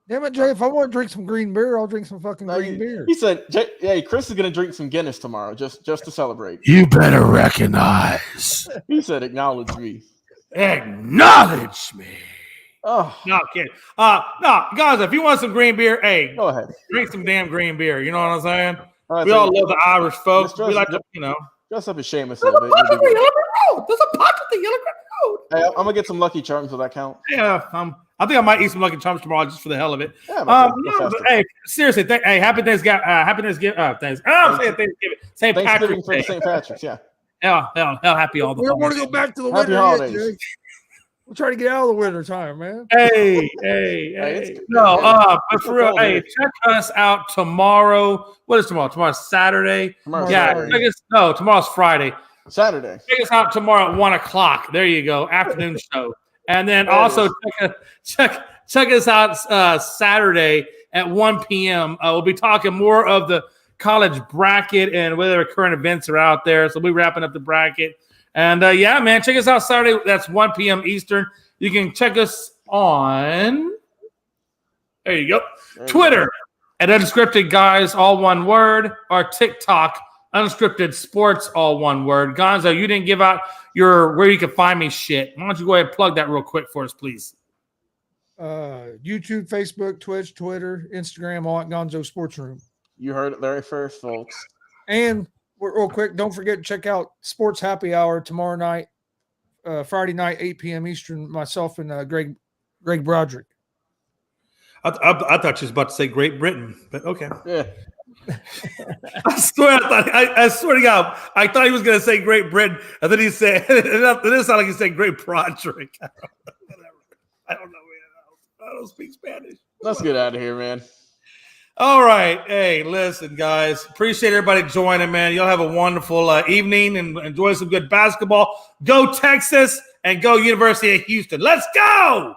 Damn it, Jay! If I want to drink some green beer, I'll drink some fucking green beer. He said, "Hey, Chris is gonna drink some Guinness tomorrow, just to celebrate." You better recognize. He said, "Acknowledge me." Acknowledge me. Oh, No, kidding. No, guys, if you want some green beer, hey, go ahead. drink some damn green beer. You know what I'm saying? All right, We so all love the Irish folks. Let's We like to, you know. dress up as Seamus a There's little a bit. pot You'll at be the good. Yellow Brick Road. There's a pot at the Yellow Brick Road. Hey, I'm gonna get some Lucky Charms. Will that count? Yeah, I think I might eat some Lucky Charms tomorrow just for the hell of it. Yeah, No, but, hey, seriously, hey, happy Thanksgiving. Happy Thanksgiving. I'm saying Thanksgiving. St. Thanksgiving Patrick's for Day. the St. Patrick's. Yeah. Hell, happy all the We don't want to holidays. go back to the Happy winter holidays. yet, Jay. We're trying to get out of the winter time, man. Hey. it's- No, hey, but for real, hey, check us out tomorrow. What is tomorrow? Tomorrow's Saturday. Tomorrow's Yeah, Saturday. tomorrow's Friday. Saturday. Check us out tomorrow at 1:00. There you go, afternoon show. And then There it also check us out Saturday at 1 p.m. We'll be talking more of the college bracket and whether current events are out there. So we'll be wrapping up the bracket. And yeah, man, check us out Saturday. That's 1 p.m. Eastern. You can check us on. There you go. Twitter at Unscripted Guys, all one word, or TikTok, Unscripted Sports, all one word. Gonzo, you didn't give out your where you can find me shit. Why don't you go ahead and plug that real quick for us, please? YouTube, Facebook, Twitch, Twitter, Instagram, all at Gonzo Sports Room. You heard it there first, folks. And real quick, don't forget to check out Sports Happy Hour tomorrow night, Friday night, 8 p.m. Eastern. Myself and Greg Broderick. I thought you was about to say Great Britain, but okay. Yeah. I swear to God, I thought he was going to say Great Britain, and then he said, it didn't sound like he said Great Broderick. I don't know. I don't speak Spanish. Let's get out of here, man. All right. Hey, listen, guys. Appreciate everybody joining, man. Y'all have a wonderful evening and enjoy some good basketball. Go Texas and go University of Houston. Let's go.